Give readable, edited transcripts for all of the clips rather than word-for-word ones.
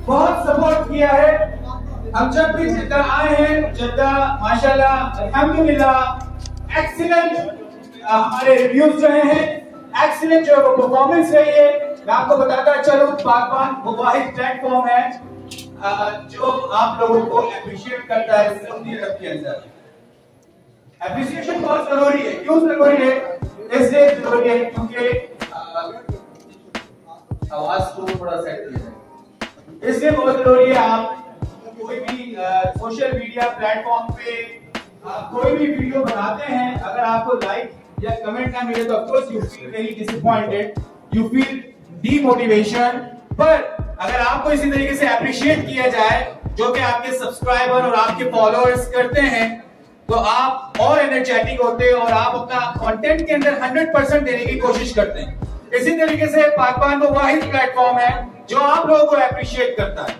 बहुत सपोर्ट किया है। हम जब भी जिद्दा आए हैं, जिद्दा माशाल्लाह अल्हम्दुलिल्लाह एक्सीलेंट हमारे रिव्यूज रहे हैं, एक्सीलेंट जो परफॉर्मेंस रही है। मैं आपको बताता चलूं, पाकबान वो वाहिद प्लेटफॉर्म है जो आप लोगों को अप्रिशिएट करता है सऊदी अरब के अंदर। अप्रिसिएशन बहुत जरूरी है। क्यों जरूरी है? इसलिए जरूरी है क्योंकि आवाज को थोड़ा सेट किया जाए, इसलिए बहुत जरूरी है। आप कोई भी सोशल मीडिया प्लेटफॉर्म पे कोई भी वीडियो बनाते हैं, अगर आपको लाइक या कमेंट ना मिले तो of course you feel very disappointed, you feel demotivation. पर अगर आपको इसी तरीके से अप्रिशिएट किया जाए जो कि आपके सब्सक्राइबर और आपके फॉलोअर्स करते हैं, तो आप और एनर्जेटिक होते हैं और आप अपना कंटेंट के अंदर 100% देने की कोशिश करते हैं। इसी तरीके से पाकबान वो वाहिद प्लेटफॉर्म है जो आप लोगों को अप्रिशिएट करता है।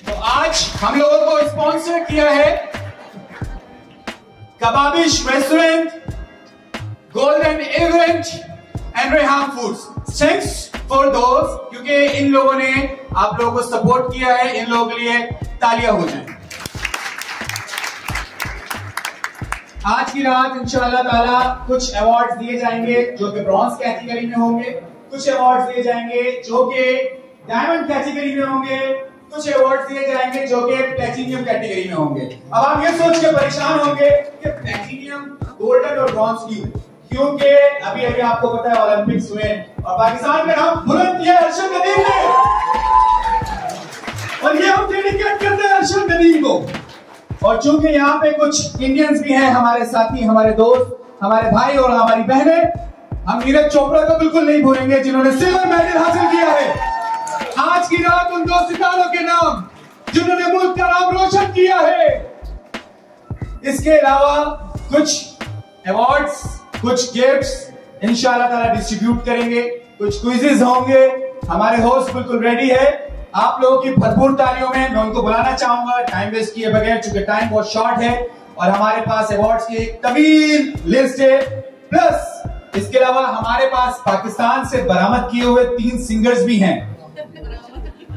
तो आज हम लोगों को स्पॉन्सर किया है Kababish restaurant, golden event and Rehan foods. Thanks for those, क्योंकि इन लोगों ने आप लोगों को सपोर्ट किया है। इन लोगों के लिए तालियां हो जाए। आज की रात इंशाअल्लाह ताला कुछ अवार्ड्स दिए जाएंगे जो कि ब्रॉन्ज कैटेगरी में होंगे, कुछ अवार्ड्स दिए जाएंगे जो कि डायमंड कैटेगरी में होंगे, कुछ अवार्ड्स दिए जाएंगे जो कि प्लैटिनियम कैटेगरी में होंगे। अब आप ये सोच के परेशान होंगे कि प्लैटिनियम, गोल्डन और ब्रॉन्ज क्योंकि अभी अभी आपको पता है ओलंपिक्स हुए और पाकिस्तान का नाम बुलंद किया अर्शद नदीम ने, और ये हम डेडिकेट करते हैं अर्शद नदीम को। और चूंकि यहाँ पे कुछ इंडियंस भी हैं, हमारे साथी, हमारे दोस्त, हमारे भाई और हमारी बहनें, हम नीरज चोपड़ा को बिल्कुल नहीं भूलेंगे जिन्होंने सिल्वर मेडल हासिल किया है। आज की रात उन 2 सितारों के नाम जिन्होंने मुल्क का नाम रोशन किया है। इसके अलावा कुछ अवार्ड्स, कुछ गिफ्ट्स इंशाअल्लाह ताला डिस्ट्रीब्यूट करेंगे, कुछ क्विज़ेस होंगे। हमारे होस्ट बिल्कुल रेडी है। आप लोगों की भरपूर तालियों में मैं उनको बुलाना चाहूंगा, टाइम वेस्ट किए बगैर, चूंकि टाइम बहुत शॉर्ट है और हमारे पास अवार्ड्स की एक तवील लिस्ट है। प्लस इसके अलावा हमारे पास पाकिस्तान से बरामद किए हुए 3 सिंगर्स भी हैं।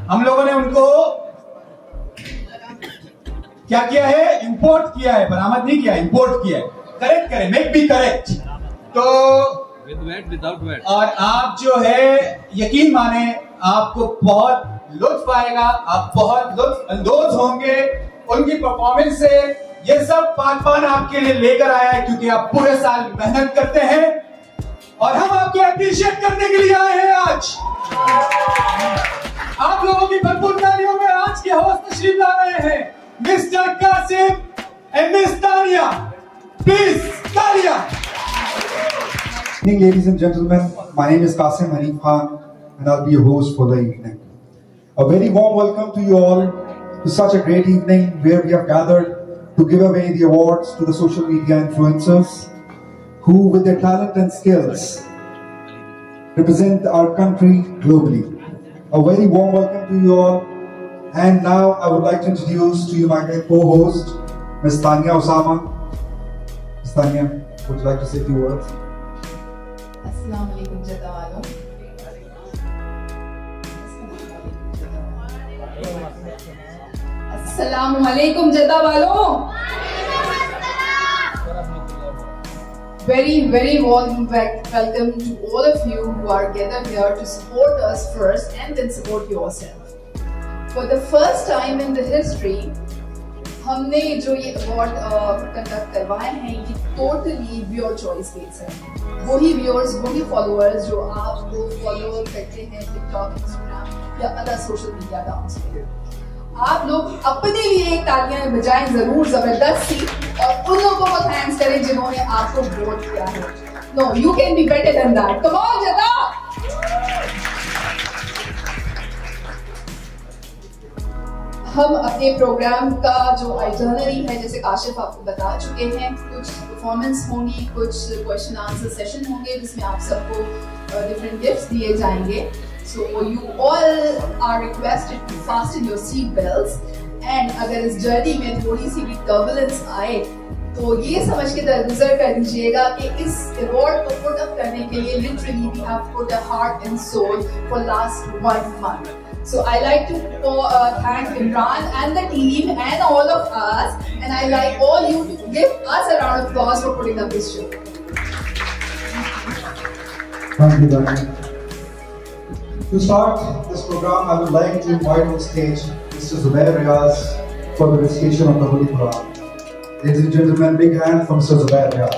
हम लोगों ने उनको क्या किया है? इंपोर्ट किया है, बरामद नहीं किया, इंपोर्ट किया है। करेक्ट करें, मेक बी करेक्ट। तो With wet, without wet. और आप जो है यकीन माने आपको बहुत लुत्फ आएगा, आप बहुत लुत्फ अंदोज होंगे उनकी परफॉर्मेंस से। ये सब पाकबान आपके लिए लेकर आया है क्योंकि आप पूरे साल मेहनत करते हैं और हम आपको अप्रिशिएट करने के लिए आए हैं। आज आप लोगों की भरपूर तालियों में आज के होस्ट तशरीफ ला रहे हैं mister Qasim and miss Tania. Please तालियां। Ladies and gentlemen, my name is Qasim Hanif Khan and I'll be your host for the evening. A very warm welcome to you all to such a great evening where we have gathered to give away the awards to the social media influencers who with their talent and skills represent our country globally. A very warm welcome to you all, and now I would like to introduce to you my co-host Ms. Tania Osama. Ms. Tania, would you like to say a few words? अस्सलाम वालेकुम जद्दा वालों। अस्सलाम वालेकुम जद्दा वालों। Very warm welcome to all of you who are gathered here to support us first and then support yourself. For the first time in the history, हमने जो ये award conduct करवाए हैं ये टोटली व्यूअर चॉइस बेस्ड है। वही viewers, वही followers जो आपको फॉलो करते हैं टिकटॉक, इंस्टाग्राम या अदर सोशल मीडिया अकाउंट्स पे, आप लोग अपने लिए एक तालियां बजाएं जरूर जबरदस्ती और उन लोगों को थैंक्स करें जिन्होंने आपको वोट किया है। No, you can be better than that. Come on जदा। हम अपने प्रोग्राम का जो आइटनरी है, जैसे काशिफ आपको बता चुके हैं, कुछ परफॉर्मेंस होंगी, कुछ क्वेश्चन आंसर सेशन होंगे जिसमें आप सबको डिफरेंट गिफ्ट्स दिए जाएंगे। So you all are requested to fasten your seat belts, and अगर इस जर्नी में थोड़ी सी भी टर्बुलेंस आए तो ये समझ के दरगुजर कर दीजिएगा कि इस अवार्ड को पुट अप करने के लिए literally we have put a heart and soul for last 1 month. So I like to thank Imran and the team and all of us, and I like all you to give us a round of applause for putting up this show. Thank you, Dani. To start this program, I would like to invite on stage Mr. Zubair Riaz for the recitation of the Holy Quran. Ladies and gentlemen, big hand for Mr. Zubair Riaz.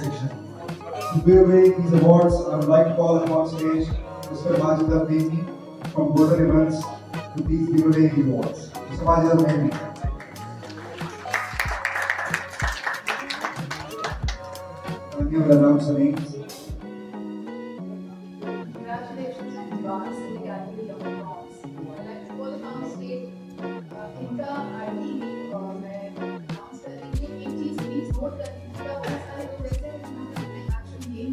Section. To give away these awards, I would like to call upon stage Mr. Majid Al-Mehdi from Golden Events to please give away the awards. Mr. Majid Al-Mehdi. And you will announce the names. Congratulations to Bronze in the category of Bronze. I'd like to call upon stage Inka Ardi from announce the 80s. Please note that Inka was present in the action game.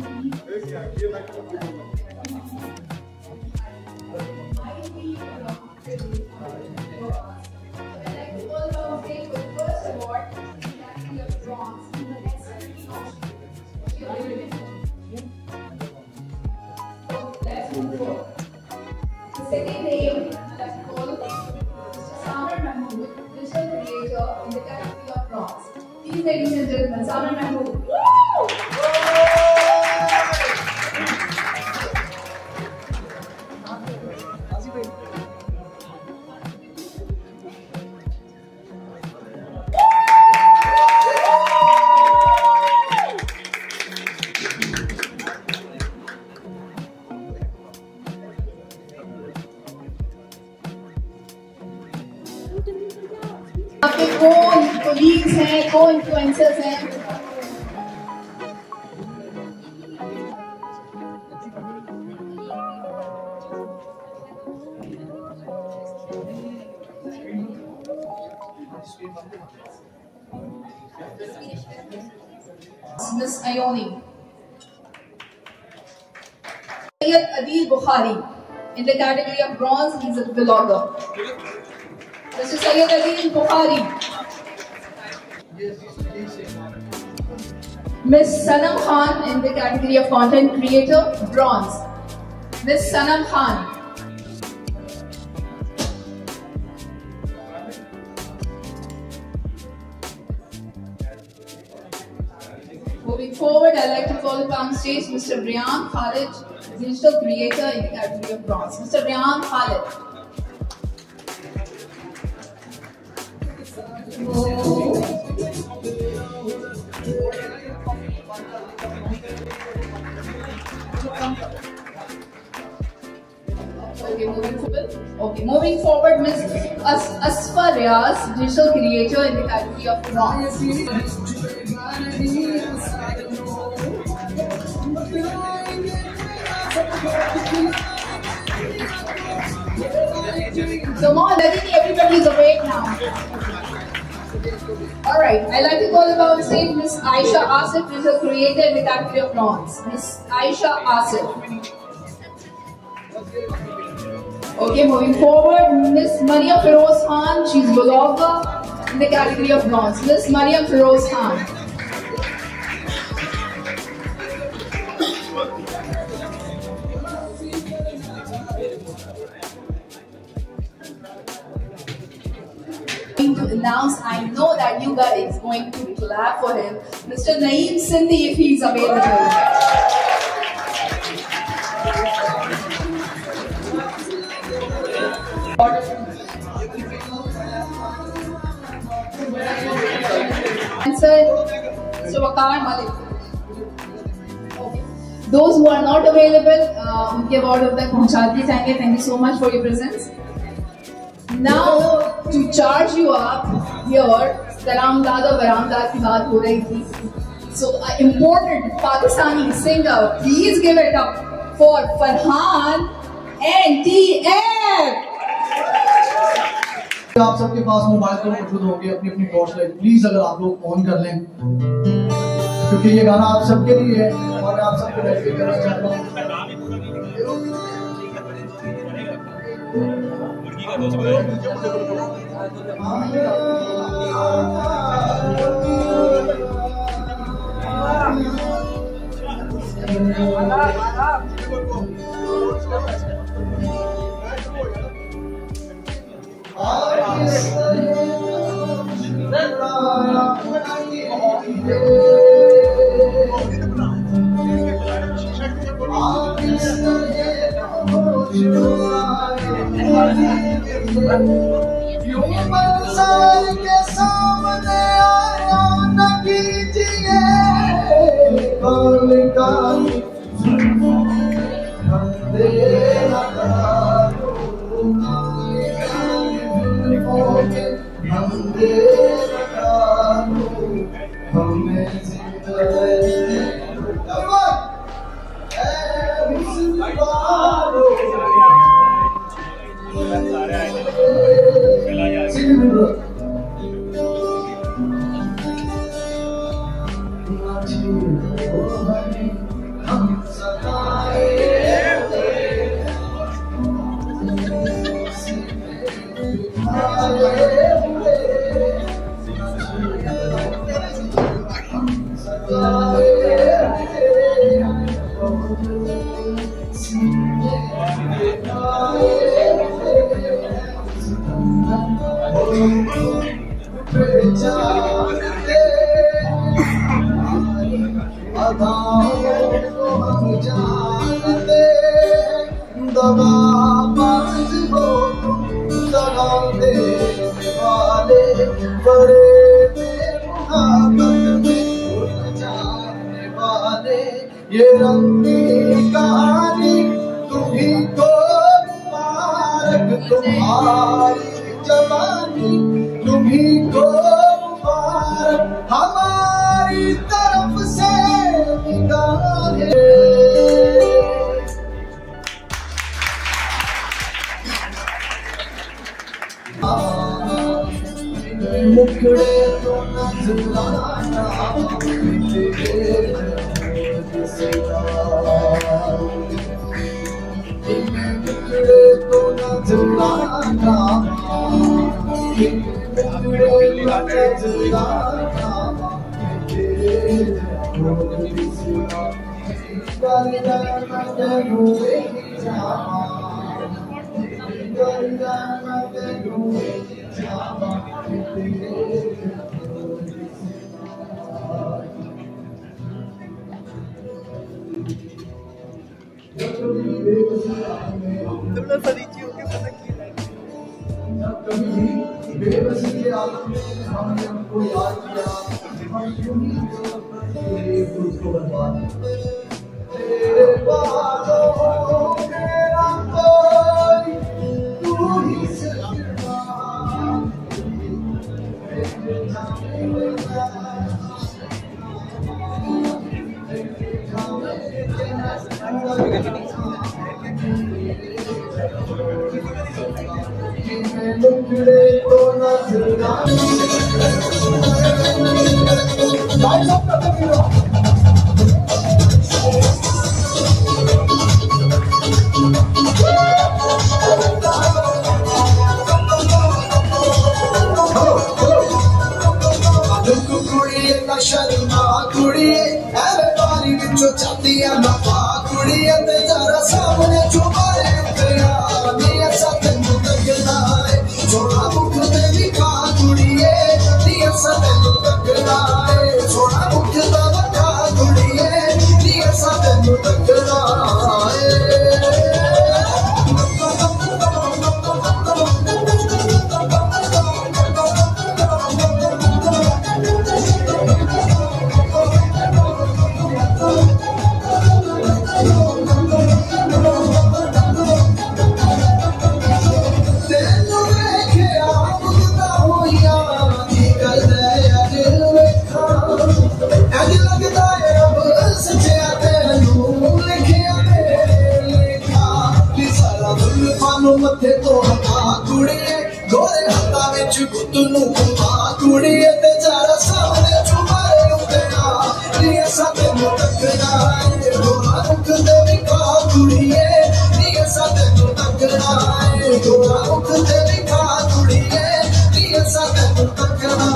The second name I'd like to call Mr. Samar Mahmood, digital creator in the category of Bronze. Please, ladies and gentlemen, Samar Mahmood. आपके co-colleagues हैं, co-influencers हैं. Miss Ayoni. Sayyid Adil Bukhari. In the category of Bronze, he's a vlogger. Mr. Sayyid Adil Bukhari. Miss Sanam Khan in the category of Content Creator, Bronze. Miss Sanam Khan. Moving forward, I'd like to call upon stage Mr. Rian Khalid, Digital Creator in the category of Bronze. Mr. Rian Khalid. Moving forward, Ms. Asfa Riaz, Digital Creator in the category of Bronze. Come on, everybody's awake now. Alright, I'd like to call upon stage Miss Aisha Asif, Digital Creator in the category of Bronze. Miss Aisha Asif. Okay, moving forward, Miss Maryam Feroz Khan. She's Golova in the category of bronze. Miss Maryam Feroz Khan. To announce, I know that you guys going to clap for him, Mr. Naeem Sindhi, if he's available. Answer, Mr. Waqar Malik. Okay. Those who are not available, उनके award अब तक पहुंचा दिए जाएंगे. Thank you so much for your presence. Now, to charge you up here, Taramdad और Baramdad की बात हो रही थी. So, an important Pakistani singer, please give it up for Farhan NTF. आप सबके पास मोबाइल पर मौजूद होंगे अपनी अपनी टॉर्च लाइट, प्लीज अगर आप लोग ऑन कर लें, क्योंकि ये गाना आप सबके लिए है और आप सबको डेडिकेट करना चाहता हूँ. के सामने आया न कीजिए कौन का ये रंगी कहानी तुम्ही को मुबारक, तुम्हारी जवानी तुम्ही को मुबारक, हमारी तरफ से निगाहें. मुखड़े तो नजराना मुखड़े तो नजराना बेबसी के आलम में हमने उनको याद किया, हम यूं ही उसको बर्बाद तेरे बालों मेरा कोई तू ही सजना मुखड़े तो नजराना कुड़िए ना शर्मा कुड़िए ऐवे बारी विचों चांदियां ना पा कुड़िए ते जरा सामने चुबारे उतरिया नी ऐसा तेनू तकदा है सोना मुख ते विखा कुड़िए नी ऐसा तेनू तकदा है सोना मुख दा वखा कुड़िए नी ऐसा तेनू तकदा है मथे तो हटा कुड़िए गोरे हथा विच गुत्त नू घुमा कुड़िए ते जरा सामने चुबारे उतरिया नी ऐसा तेनू तकदा है गोरा मुख ते विखा कुड़िए नी ऐसा तेनू तकदा है गोरा मुख ते विखा कुड़िए नी ऐसा तेनू तकदा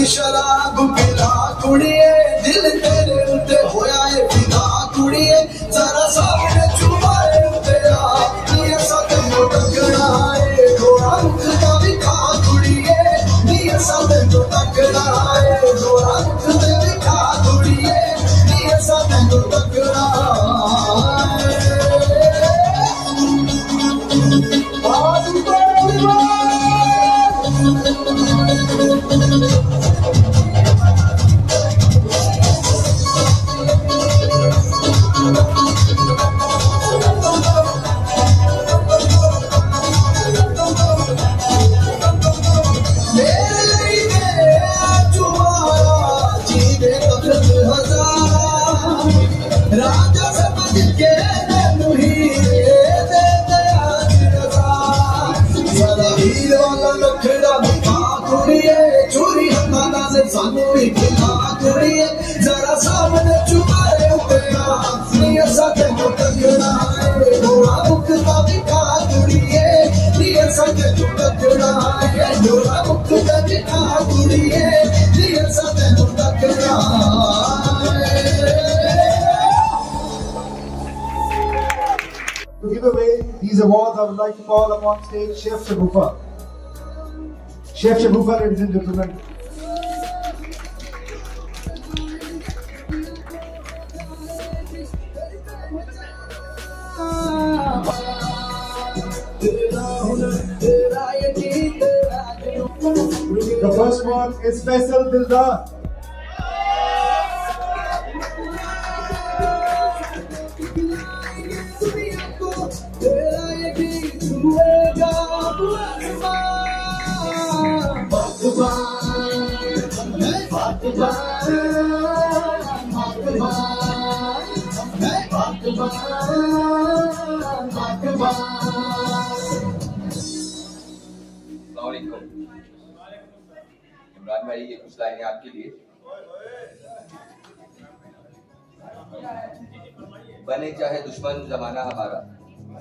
शराब पिला कुड़िए दिल तेरे उत्ते होया है फिदा कुड़िए जरा सामने चुबारे उतरिया नी ऐसा तेनू तकदा है गोरा मुख दा विखा कुड़िए नी ऐसा तेनू तकदा है गोरा मुख ते विखा कुड़िए नी ऐसा तेनू तकदा राजा समझ के हीर वाला लखड़ा मुखा कुड़िए चोरी हथाना से सानू ही खिला कुड़िए जरा सामने चुबारे उतरिया नी ऐसा तेनू तकदा है गोरा मुख दा विखा कुड़िए नी ऐसा तेनू तकदा है गोरा मुख दा विखा कुड़िए नी ऐसा तेनू तकदा To give away these awards, I would like to call upon stage Chef Shagufa. Chef Shagufa, ladies and gentlemen. The first one is Faisal Dildar. Imran भाई, ये कुछ लाइनें आपके लिए। बने चाहे दुश्मन जमाना हमारा,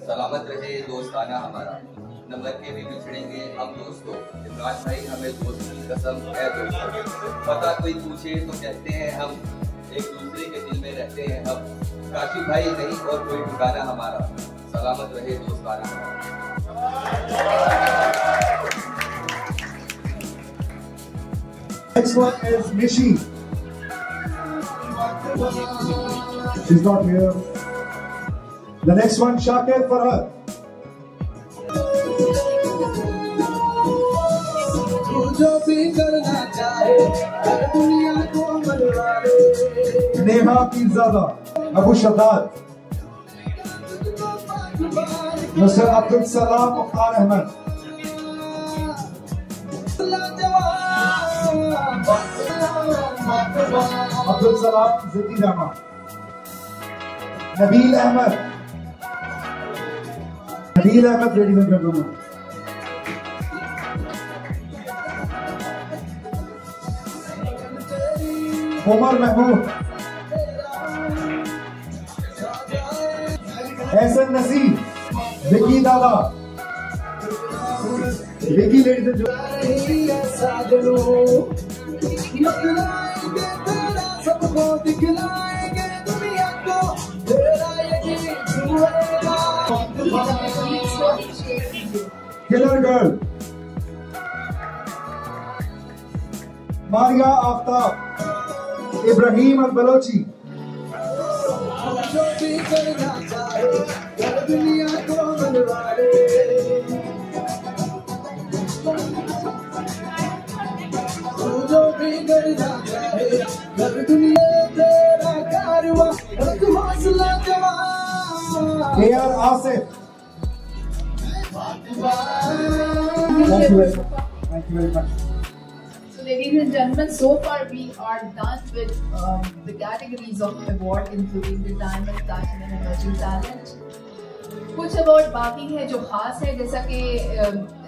सलामत रहे दोस्ताना हमारा, न मर के भी बिछड़ेंगे हम दोस्तों। इमरान भाई, हमें दोस्त की कसम है दोस्तों। पता कोई पूछे तो कहते हैं हम, एक दूसरे के दिल में रहते हैं हम। काशिफ भाई नहीं और कोई ठिकाना हमारा, सलामत रहे दोस्ताना हमारा। Next one is Nishi. She's not here. The next one, Shakir Farhad. जो भी करना चाहे हर दुनिया को मनवाए। नेहा पीरजादा, अबू शद्दाद, नसर अब्दुल सलाम, मुख्तार अहमद। अब्दुल सलाम जिद्दी Jama, Nabeel Ahmad, ladies and gentlemen. Umar Mehboob, Ehsan Naseer, Vicky Dada, Vicky ladies and killer girl, Maria Aftab, Ibrahim Al Balochi, AR Asif. Thank you very much. So, ladies and gentlemen, so far we are done with the categories of award, including the Diamond, Platinum, and Emerging Talent. कुछ award बाकी है जो खास है, जैसा कि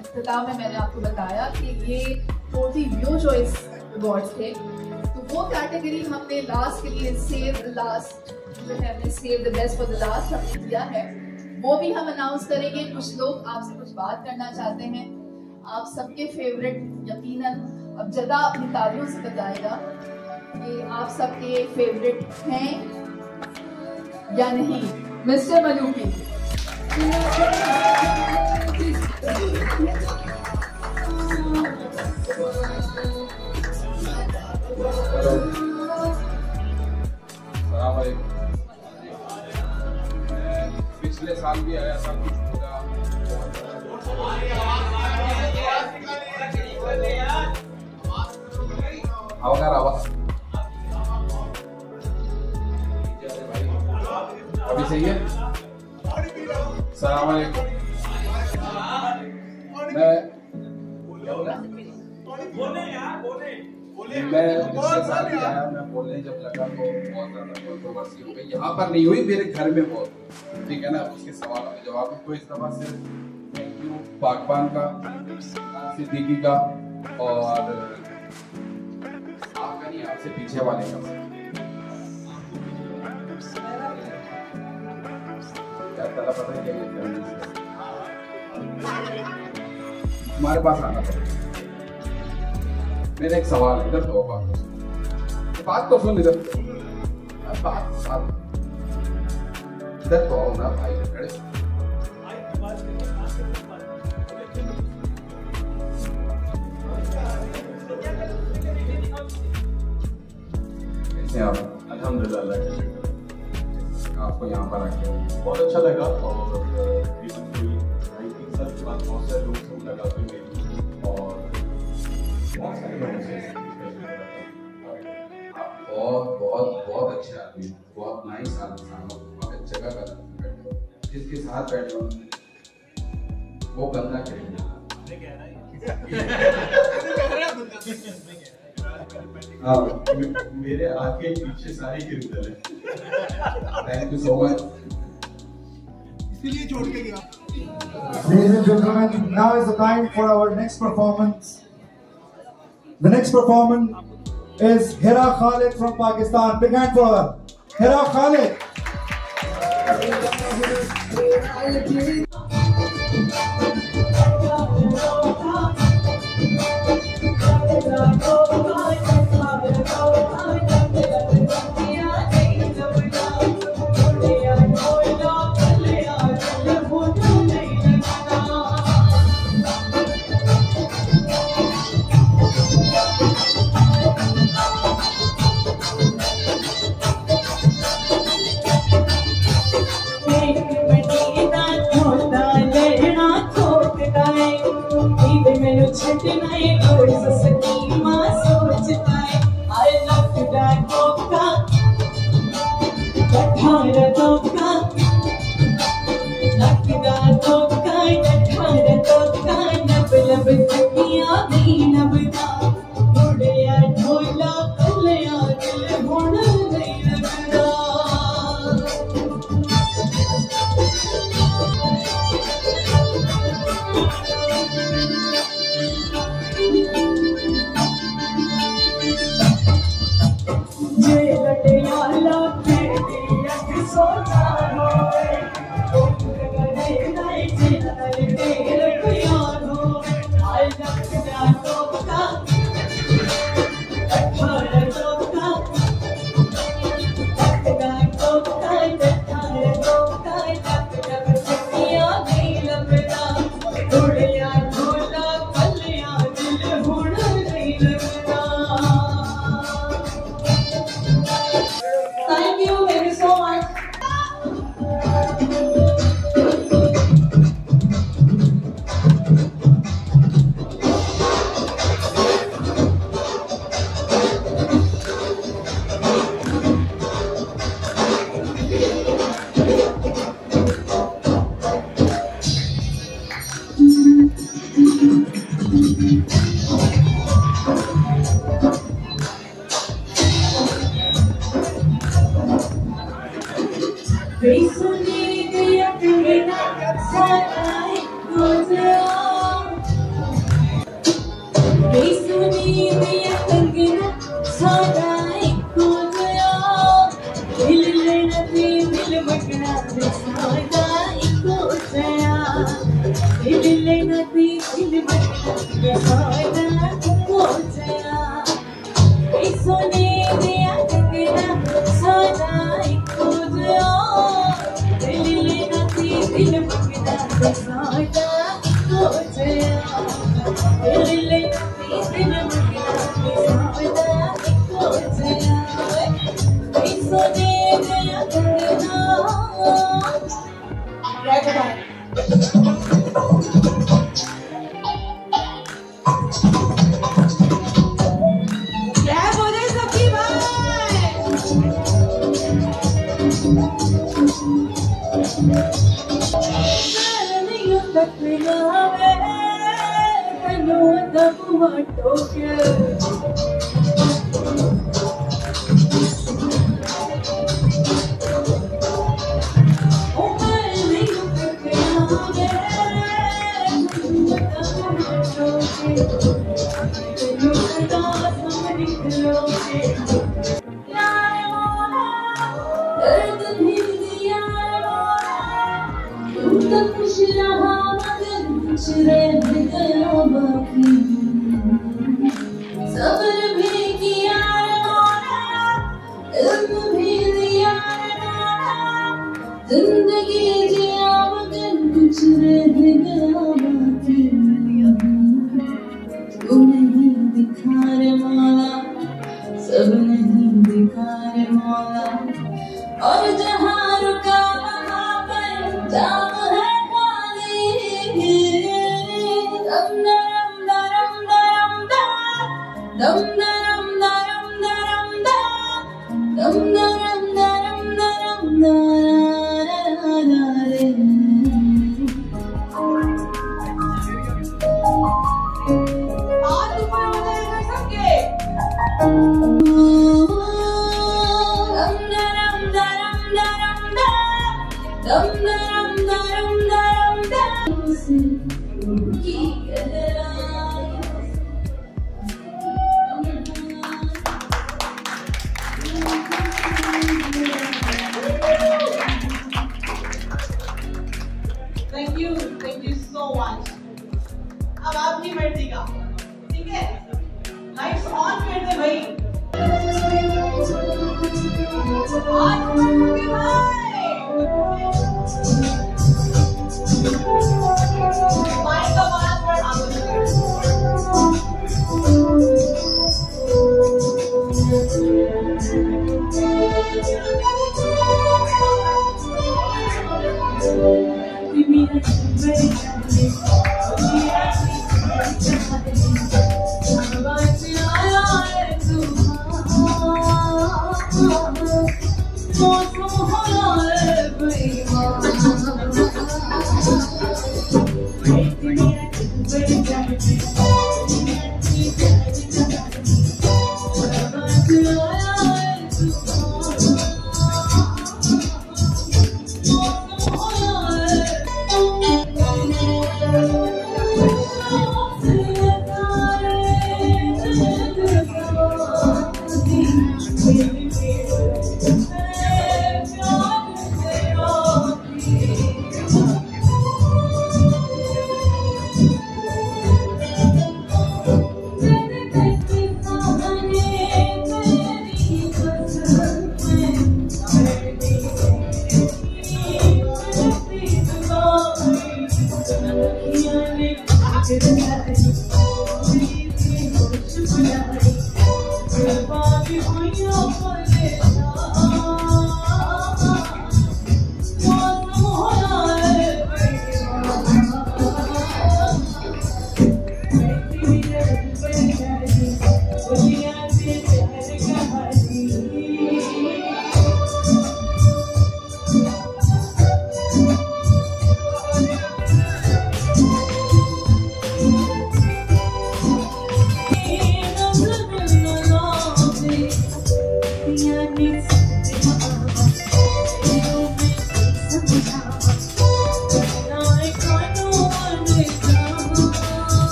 इख्तिताम में मैंने आपको बताया कि ये 40 व्यू चॉइस अवार्ड्स थे, तो वो कैटेगरी हमने लास्ट के लिए save the best for the last हमने दिया है, वो भी हम अनाउंस करेंगे। कुछ लोग आपसे कुछ बात करना चाहते हैं, आप सबके फेवरेट यकीनन अब जदा अपनी तालियों से बताएगा कि आप सबके फेवरेट हैं या नहीं। मिस्टर मलूकी, पिछले साल भी आया था, कुछ होगा अभी सही है। सलाम अलैकुम। मैं पिछले साल भी आया, मैं बोलने जब लगा तो बहुत ज्यादा कंट्रोवर्सी हो गई। यहाँ पर नहीं हुई, मेरे घर में बहुत, ठीक है ना। उसके सवाल का जवाब को इस तरह से थैंक यू पाकबान का, सिद्दीकी का, और आपका नहीं, आपसे पीछे वाले का। क्या पता है क्या हमारे पास आना पड़ेगा। मेरा एक सवाल, इधर तो बात तो सुन, इधर बात इधर तो आओ ना भाई, खड़े कैसे आप? अल्हम्दुलिल्लाह, आपको यहाँ पर आके बहुत अच्छा लगा। और सर के बाद बहुत सारे लोग से मुलाकात हुई मेरी, और बहुत सारे लोगों से बहुत बहुत बहुत अच्छे आदमी, बहुत नाइस आदमी, बहुत अच्छी जगह का जिसके साथ बैठे हो वो गंदा करेंगे। मेरे आगे पीछे सारी क्रिमिनल है। Thank you so much. इसलिए छोड़ के गया। Ladies and gentlemen, now is the time for our next performance. The next performance is Hira Khalid from Pakistan. Big hand for her. Hira Khalid. Even when you check in, I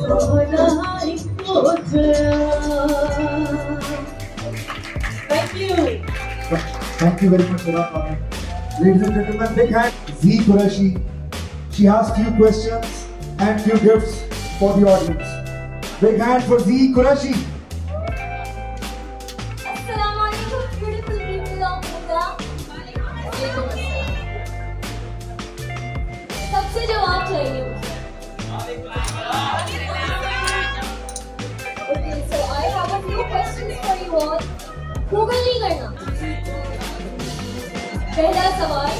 Thank you. Thank you very much, Sarah. Ladies and gentlemen, big hand. Z Qureshi. She has few questions and few gifts for the audience. Big hand for Z Qureshi. Assalamualaikum, beautiful people of India. सबसे जवाब चाहिए मुझे. Okay, so I have a few questions for you all. Google नहीं करना. पहला सवाल.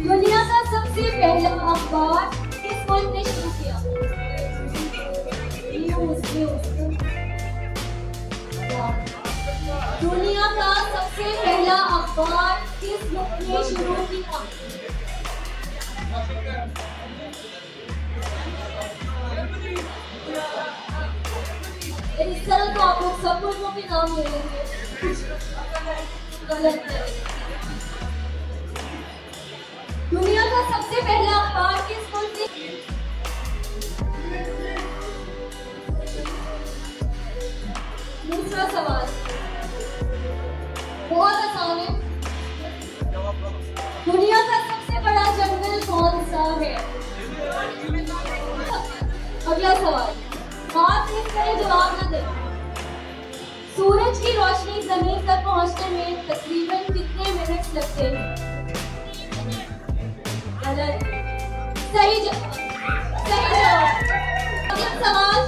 दुनिया का सबसे पहला अखबार किस मुल्क ने शुरू किया? दुनिया का सबसे पहला अखबार किस मुल्क ने शुरू किया? इस तरह तो आप लोग सब मुल्कों के नाम ले लेंगे. गलत है. दुनिया का सबसे पहला अखबार किस मुल्क ने? दूसरा सवाल बहुत आसान है. दुनिया का सबसे बड़ा जंगल कौन सा है? अगला सवाल. बात इस तरह जवाब न दें. सूरज की रोशनी जमीन तक पहुंचने में तकरीबन कितने मिनट लगते हैं? गलत. सही जवाब. अगला सवाल.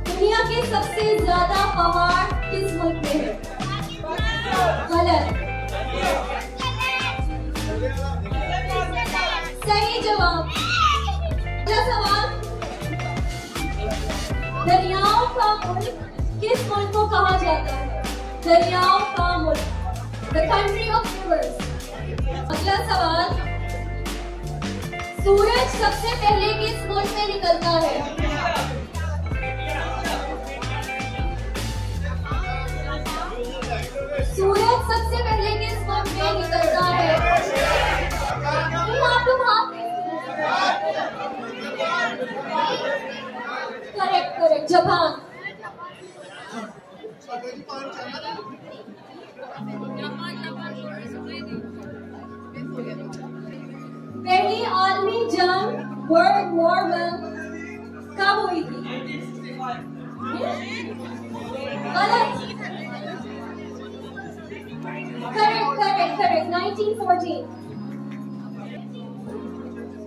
दुनिया के सबसे ज्यादा पहाड़ किस मुल्क में है? गलत. सही जवाब. अगला सवाल. दरियाओं का मुल्क किस मुल्क को कहा जाता है? दरियाओं का मुल्क. The country of rivers. अगला सवाल. सूरज सबसे पहले किस मुल्क में निकलता है? सूरज सबसे पहले किस मुल्क में निकलता है? आप लोग हाथ. करेक्ट. जापान. पहली आलमी जंग वर्ल्ड वॉर I कब हुई थी? गलत. करेक्ट. 1914.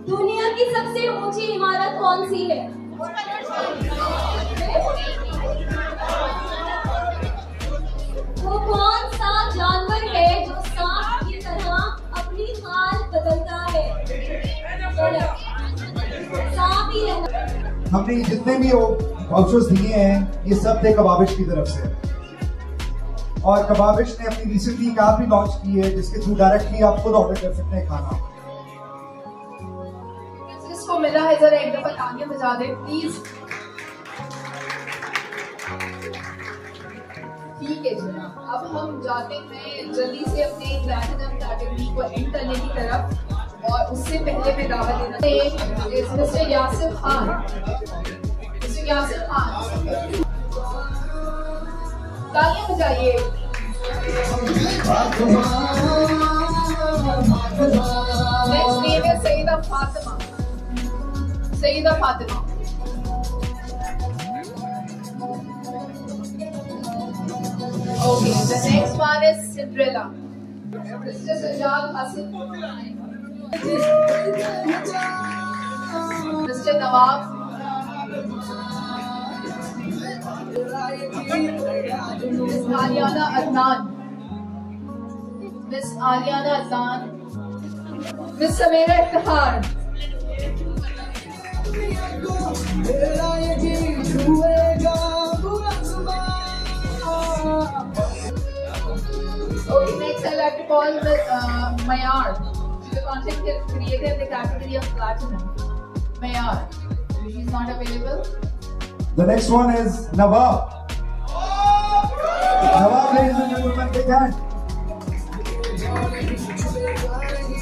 दुनिया की सबसे ऊंची इमारत कौन सी है? वो कौन सा जानवर है जो सांप की तरह अपनी हाल बदलता है? सांप ही है. हमने जितने भी वाउचर्स दिए हैं ये सब थे कबाबिश की तरफ से. और कबाबिश ने अपनी रिसेंटली एक ऐप भी लॉन्च की है जिसके थ्रू डायरेक्टली आप खुद ऑर्डर कर सकते हैं खाना. जिसको मिला है जरा एक दफा तालियां बजा दे प्लीज. ठीक है जनाब. अब हम जाते हैं जल्दी से अपने प्लैटिनम कैटेगरी को एंड करने की तरफ. और उससे पहले मैं दावत देना मिस्टर यासिर खान. तालियां बजाइए. Next name is Sayyida Fatima. Okay, the next one is Cinderella. Mr. Sajjad Hasan. Mr. Nawab. Miss Aliana Adnan. Miss Samira Iftihar. Okay, next I'd like to call Mayar. She's a content creator in the category of Platinum. Mayar. She's not available. The next one is Nawab. Nawab, ladies and gentlemen, big hand.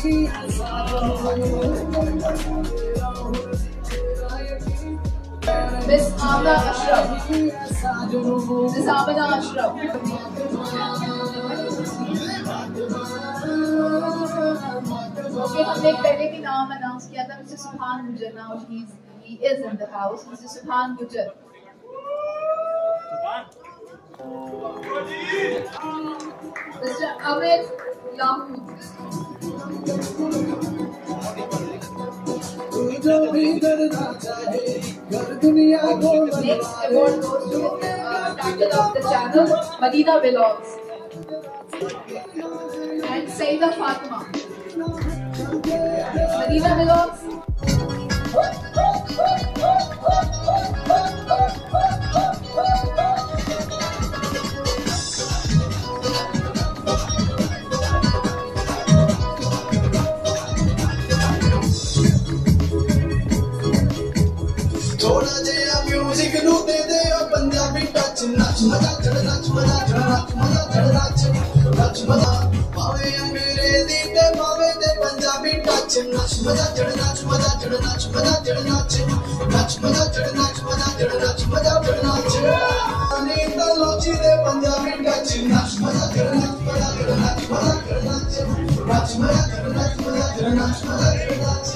Miss Amna Ashraf. Miss Amna Ashraf. Okay, हमने पहले भी नाम announce किया था, Mr. Subhan Gujjar. Now he is in the house. Mr. Subhan Gujjar. Mr. Amit Lahud. Next award goes to title of the channel, Madina Vlogs. And Saida Fatima. Madina Vlogs. थोड़ा जिहा music नू दे दे Punjabi touch नच मजा चढ़ नच मजा चढ़ नच मजा चढ़ नच मजा पावे अंग्रेजी ते पावे ते पंजाबी टच नच मजा चढ़ नच मजा चढ़ नच मजा चढ़ नच मजा चढ़ नच मजा चढ़ नच मजा चढ़ नच नी तो लोची दे पंजाबी टच नच मजा चढ़ नच मजा चढ़ नच मजा चढ़ नच मजा चढ़ नच मजा चढ़ नच मजा चढ़ नच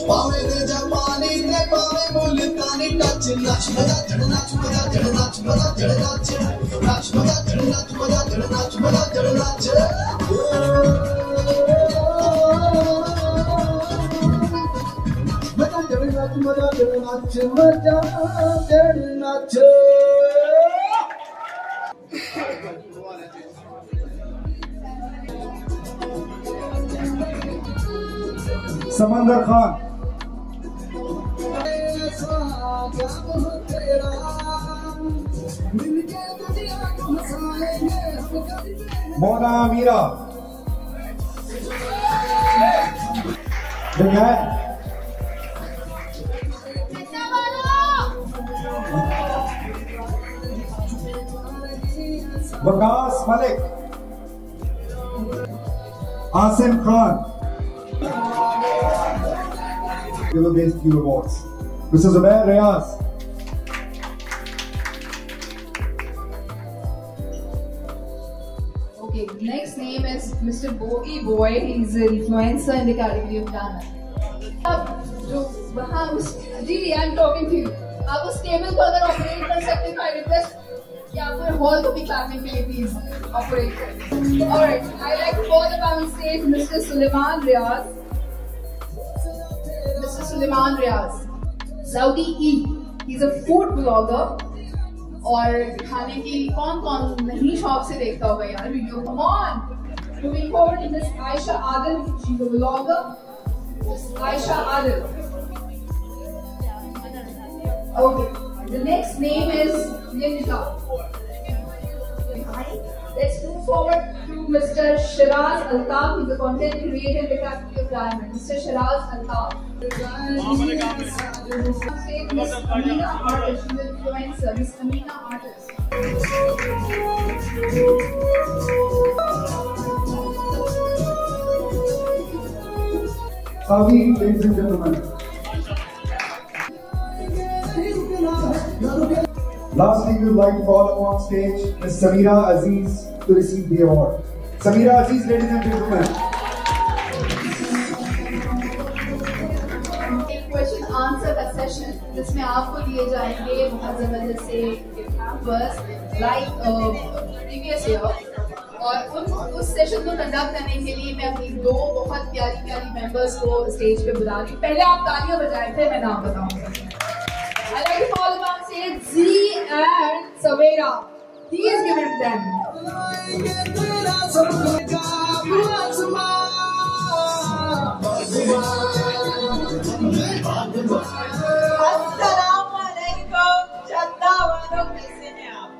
पावे दे जापानी ते पावे मुल्तानी टच नच मजा चढ़ नच मजा चढ़ नच मजा चढ़ नच मजा चढ़ नच मजा चढ़ नच मजा चढ़ नच मजा चढ़ नच मजा चढ़ नच मजा चढ़ नच समंदर Khan. Mona Meera. Waqas Malik. Asim Khan. Give these few awards. Mr. Zubair Riyaz. Okay, next name is Mr. Bogey Boy. He's an influencer in the category of dance. Ji I'm talking to you. आप उस टेबल को अगर ऑपरेट कर सकते हैं, I request कि आप पूरे हॉल को भी क्लैपिंग के लिए प्लीज ऑपरेट करें. Alright, I like to call up on stage Mr. Sulaiman Riaz. Mr. Sulaiman Riaz, Saudi E. He's a food blogger. और खाने की कौन नहीं शौक से देखता होगा यार video. Come on. Moving forward to Miss Aisha Adil. She's a blogger. Miss Aisha Adil. Okay. The next name is Linda. Let's move forward to Mr. Shiraz Altaf. He's a content creator in the category of diamond. Mr. Shiraz Altaf. Miss Amina Artist. She's an influencer. Miss Amina Artist. Saudi, ladies and gentlemen. Lastly, we would like to call upon stage Ms. Samira Aziz to receive the award. Samira Aziz, ladies and gentlemen. एक question answer का session जिसमें आपको दिए जाएंगे बहुत जबरदस्त से campus like previous year. और उस सेशन को कंडक्ट करने के लिए मैं अपनी दो बहुत प्यारी मेंबर्स को स्टेज पे बुला रही हूँ. पहले आप तालियां बजाएं, फिर मैं नाम बताऊंगा. I like to call upon stage Z and Savera. Please give it them. अस्सलामुअलैकुम. चंदा वालों कैसे हैं आप?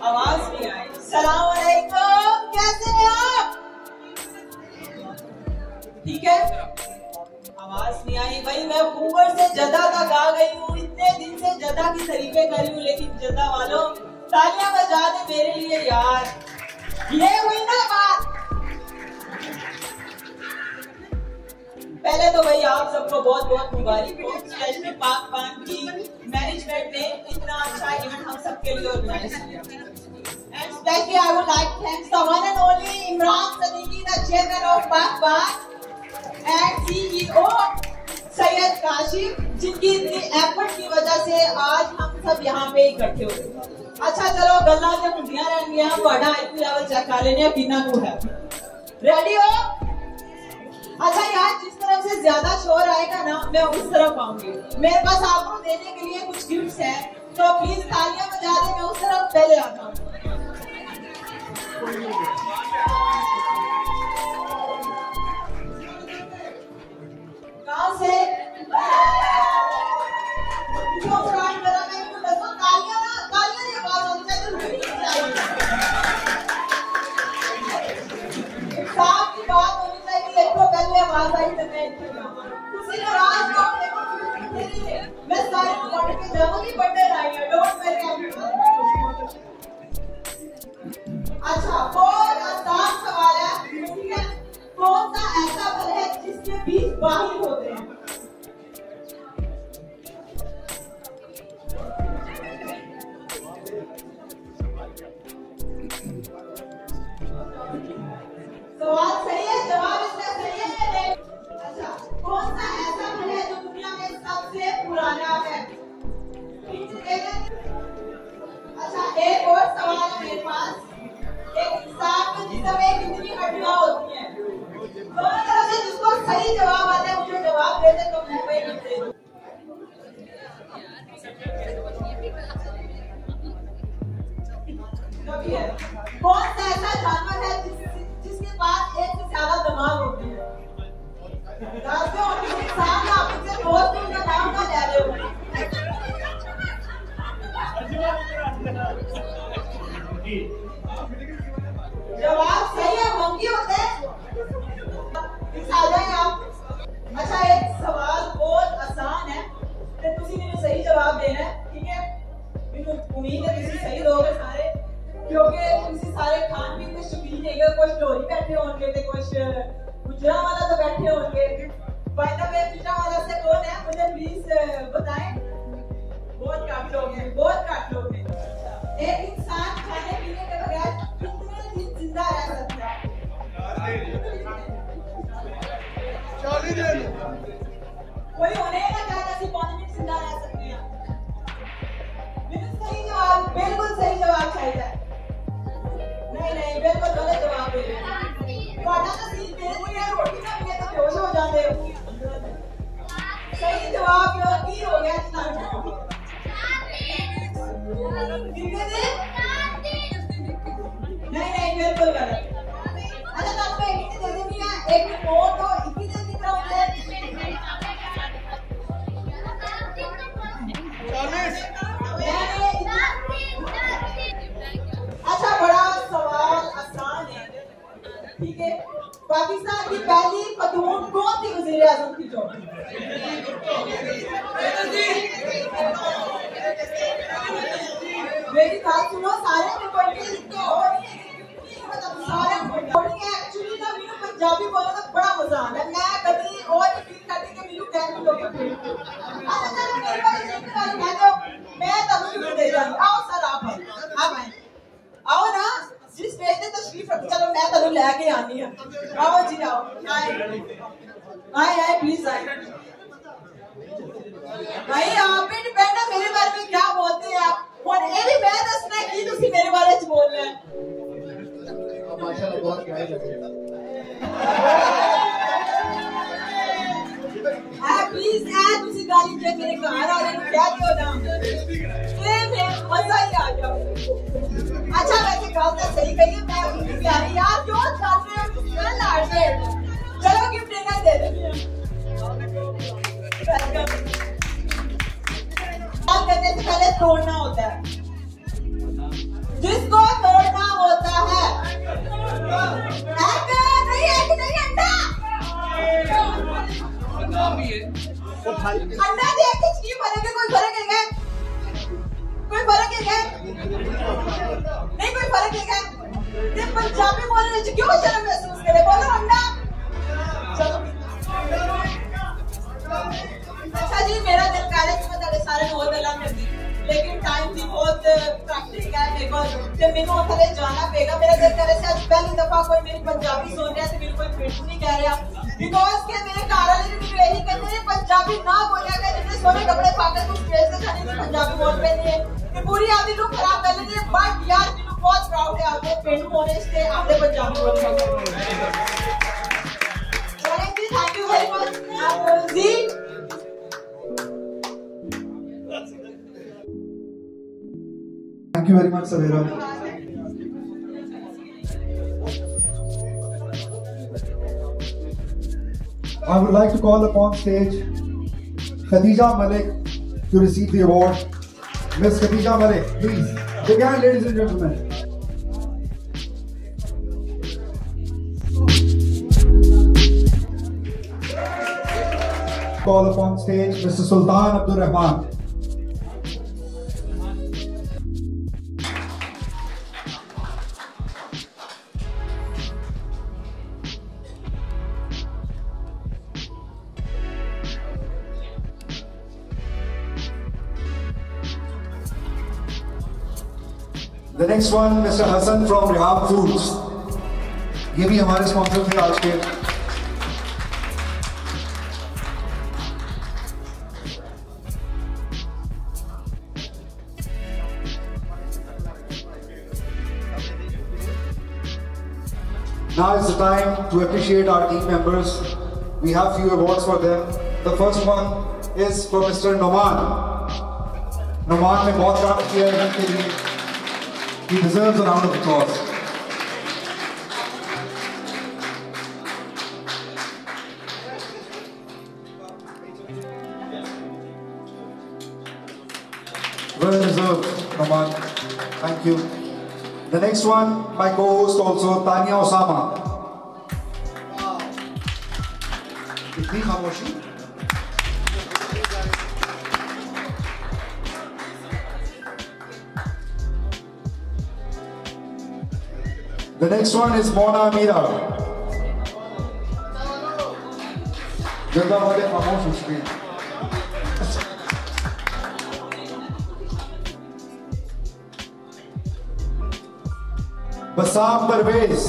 आवाज नहीं आई. अस्सलामुअलैकुम, कैसे हैं ठीक है, आवाज नहीं आई भाई। मैं ऊपर से जदा तक आ गई हूँ, इतने दिन से जदा की तारीफें कर रही हूँ, लेकिन जदा वालों तालियां बजा दे मेरे लिए यार। ये हुई ना बात। पहले तो भाई आप सबको बहुत बहुत मुबारक हो, स्पेशली पाकपान की मैनेजमेंट ने इतना अच्छा इवेंट हम सबके लिए ऑर्गेनाइज किया। And specially I would like thanks the one and only Imran Siddiqui, the chairman of Pakban and CEO Syed Kashif, जिनकी इतनी एफर्ट की वजह से आज हम सब यहाँ पे इकट्ठे हुए। अच्छा चलो गल्ला जो मुंडियां रह गया, बड़ा आईक्यू लेवल चेक कर लेने कितना को है। रेडी हो? अच्छा यार, जिस तरफ से ज्यादा शोर आएगा ना मैं उस तरफ आऊंगी। मेरे पास आपको देने के लिए कुछ गिफ्ट्स हैं, तो प्लीज तालियां बजा दे, मैं उस तरफ पहले आता हूँ। कहाँ से जो स्टार्ट करा मैं तो बस तालियां ये आवाज होनी चाहिए, साफ की बात होनी चाहिए। एक तो पहले आवाज आई तो मैं उसी नाराज को मैं सारे पढ़ के जाऊंगी, बर्थडे आई है, डोंट वेरी। अच्छा, बहुत आसान सवाल है, ठीक है? कौन सा ऐसा फल है जिसके बीज बाहर होते हैं? सवाल सही है, जवाब इसका सही है या नहीं? अच्छा, कौन सा ऐसा फल है जो दुनिया में सबसे पुराना है? अच्छा, एक और सवाल है मेरे पास। एक इंसान के जिस्म में कितनी हड्डियां होती हैं? दोनों तरफ से जिसको सही जवाब आता है मुझे जवाब दे दे, तो मैं वही दे दूं। कौन सा ऐसा जानवर है जिसके पास एक से ज्यादा दिमाग होती है? इंसान आप मुझसे दोस्त उनका नाम ना ले रहे हो। जवाब सही है, मंकी होते हैं। आ जाए आप। अच्छा, एक सवाल बहुत आसान है, तो तुसी मैंने सही जवाब देना है, ठीक है? मैंने उम्मीद है तुसी सही दोगे सारे, क्योंकि तुसी सारे खान पीन के शौकीन है। कुछ डोरी बैठे होंगे तो कुछ गुजरा वाला तो बैठे होंगे। बाय द वे, गुजरा वाला से कौन है मुझे प्लीज बताएं। बहुत कम लोग हैं, बहुत कम लोग हैं। एक इंसान खाने पीने के बगैर कितने दिन जिंदा रह सकता है? 40 दिन। कोई होने ना क्या कि 5 मिनट जिंदा रह सकते हैं? बिल्कुल सही जवाब, बिल्कुल सही जवाब चाहिए। नहीं, बिल्कुल गलत जवाब दे रहे हैं। वादा तो सीन मेरे लिए रोटी ना मिले तो बेहोश हो जाते हो। सही जवाब ये हो गया इतना। नहीं, बिल्कुल गलत। अच्छा, तो आपको एक ही दे देनी है, एक रिपोर्ट हो, एक ही दिन दिख रहा होता है। 40। अच्छा, बड़ा सवाल आसान है, ठीक है? पाकिस्तान की पहली खतून कौन थी वज़ीर आज़म की चौकी? मेरी बात सुनो, सारे रिकॉर्डिंग और सारे रिकॉर्डिंग एक्चुअली ना मेरे पंजाबी बोलने का बड़ा मजा आता है। मैं कभी और फील करती कि मेरे कैसे लोग अच्छा चलो मेरी बात एक बार कह दो, मैं तब दे जाऊंगी। आओ सर, आप आओ ना, जिस स्टेज पे तशरीफ रख, चलो मैं तब लेके आनी है। आओ जी, आओ, आए प्लीज आए भाई। आप पे डिपेंड है मेरे बारे में क्या बोलते हैं आप, और ये भी मैं दसना है कि तुसी मेरे बारे में बोल रहे हैं। माशाल्लाह बहुत प्यारे लग रहे हैं। प्लीज तुसी गाली जे मेरे घर आ रहे क्या दियो ना, में मजा ही आ गया। अच्छा, वैसे बात तो सही कही है, मैं उनकी प्यारी यार क्यों कर रहे हो, मैं लाड़ दे। चलो गिफ्ट देना दे देंगे। करने से पहले तोड़ना होता है, जिसको तोड़ना होता है। नहीं अंडा अंडा दिया खिचड़ी बनेगा, कोई फर्क है क्या? कोई फर्क है क्या? नहीं कोई फर्क है क्या? ये पंजाबी बोलने में क्यों शर्म महसूस करे? बोलो अंडा। चलो अच्छा जी, मेरा दिल कह रहा है कि मैं तेरे सारे बहुत गल्लां करदी, लेकिन टाइम की बहुत प्रैक्टिस है मेरे को, ते मैनू उधर जाना पेगा। मेरा दिल कह रहा है आज पहली दफा कोई मेरी पंजाबी सुन रहा है, तो मेरे कोई फिट नहीं कह रहा, बिकॉज के मेरे घर वाले ने मेरे यही कहते हैं पंजाबी ना बोलिया कर, जितने सोने कपड़े पाकर तू स्टेज से जाने की पंजाबी बोल पैंदी है, ये पूरी आदि लुक खराब कर लेती है। बट यार मैनू बहुत प्राउड है आपने पिंड होने से आपने पंजाबी बोलने का। Thank you very much ji. Thank you very much, Savera. I would like to call upon stage Khadija Malik to receive the award. Miss Khadija Malik, please. Big hand, ladies and gentlemen. Call upon stage Mr. Sultan Abdul Rahman. The next one, Mr. Hassan from Rehab Foods. ये भी हमारे sponsor थे आज के। Now is the time to appreciate our team members. We have few awards for them. The first one is for Mr. Noman. Noman ने बहुत काम किया है इनके लिए. He deserves a round of applause. Well deserved, Noman. Thank you. The next one, my co-host also, Tanya Osama. Itni khamoshi. The next one is Mona Amira. Jagah wale khamosh uski. Bassam Parvez.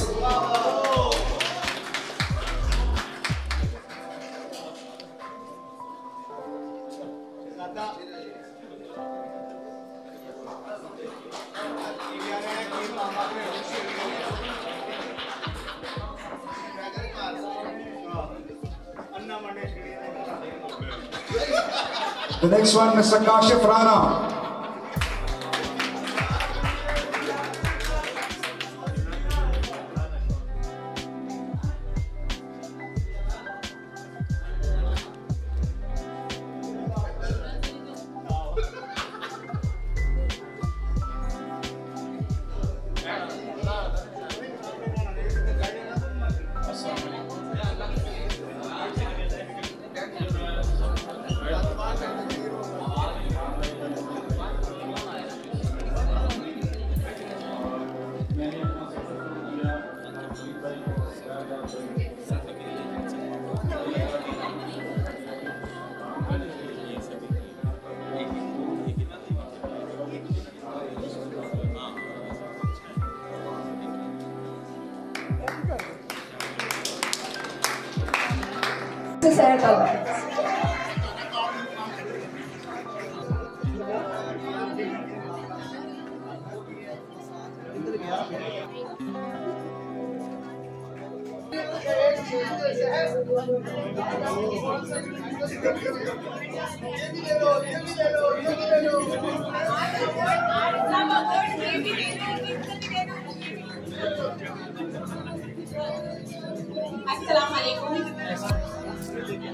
The next one, Mr. Kashif Rana.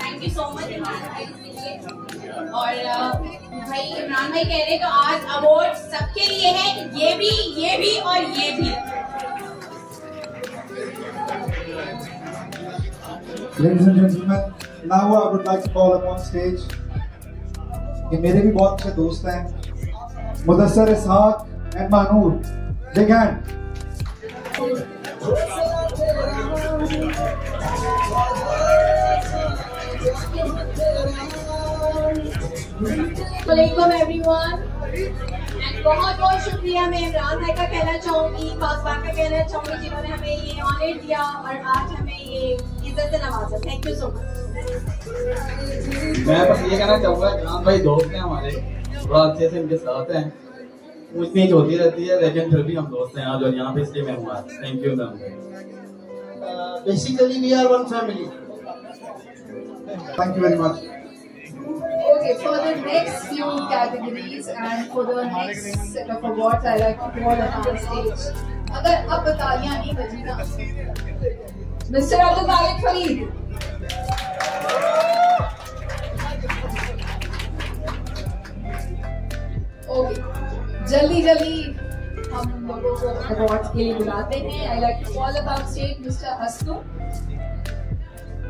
Thank you so much Imran भाई के लिए। और भाई इमरान भाई कह रहे तो आज अवार्ड सबके लिए है, ये भी और ये भी। Ladies and gentlemen, Now I would like to call upon stage. ये मेरे भी बहुत अच्छे दोस्त हैं, मुदस्सर इसहाक and Manur. Big hand. वालेकुम एवरीवन एंड बहुत बहुत शुक्रिया मैं इमरान भाई का कहना चाहूँगी, पासवान का कहना चाहूँगी जिन्होंने हमें ये ऑनर दिया और आज हमें ये इज्जत से नवाजा। Thank you so much. मैं बस ये कहना चाहूँगा इमरान भाई दोस्त हैं हमारे, बड़ा अच्छे से इनके साथ हैं, पूछ नीच होती रहती है लेकिन फिर भी हम दोस्त हैं आज और यहाँ पे इसलिए मैं हूँ आज। थैंक यू इमरान भाई। Basically we are one family. Thank you very much. Okay, for the next few categories and for the next set of awards, I like to call upon stage. अगर अब तालियां नहीं बजी ना, Mr. Abdul Malik Fareed. Okay, जल्दी हम लोगों को अवार्ड के लिए बुलाते हैं। I like to call upon stage Mr. Hasnu.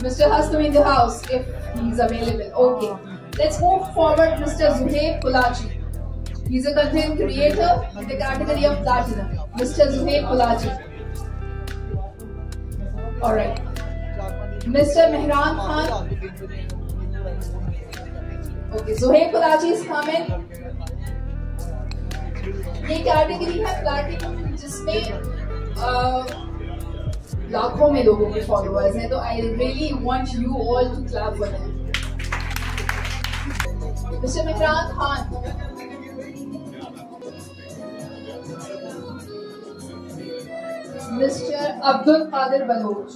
Mr. Hasnu in the house if he's available. Okay. Let's move forward, Mr. Zuhair Kulachi. He's a content creator in the category of Platinum. Mr. Zuhair Kulachi. Alright. Mr. Mehran Khan. Okay, Zuhair Kulachi is coming. ये category है platinum जिसमें लाखों में लोगों के followers हैं, तो I really want you all to clap for them. Mr. Mehran Khan. Mr. Abdul Qadir Baloch.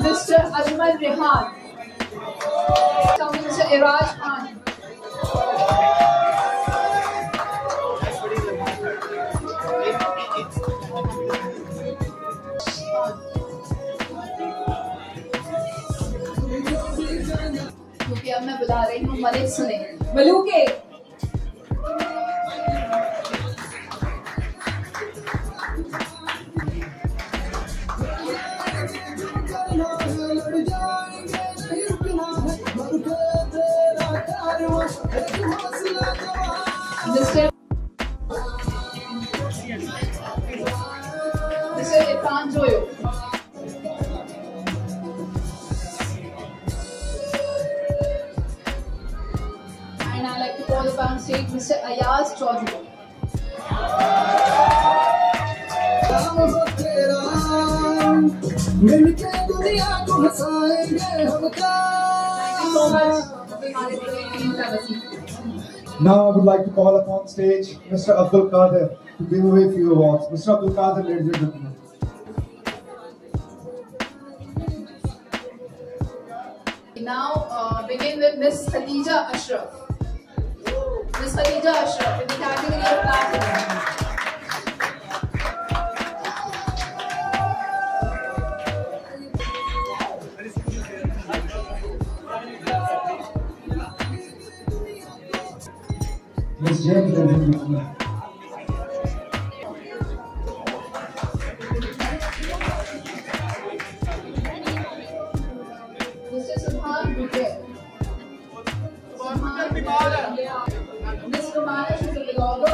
Mr. Ajmal Rehan. Mr. Iraj Khan. क्योंकि अब मैं बुला रही हूँ मलिक सुने मलूके। Mr. Irfan Joyo. And I like to call upon stage Mr. Ayaz Chaudhary. Now I would like to call upon stage Mr. Abdul Qadir to give away a few awards. Mr. Abdul Qadir, ladies and gentlemen. Now begin with Miss Khadija Ashraf. Miss Khadija Ashraf in the category of Platinum. Miss James, ladies and gentlemen. Mr. Subhan Gujjar. Miss Romana Shukrilogo.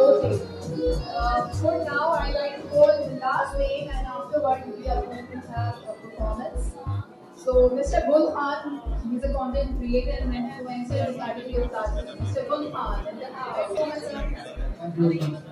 Okay. For now, I like to call the last name, and afterward we are going to have a performance. So, Mr. Bulhan, he's a content creator and influencer in the category of Platinum. Mr. Bulhan, and then our performance. Thank you very much.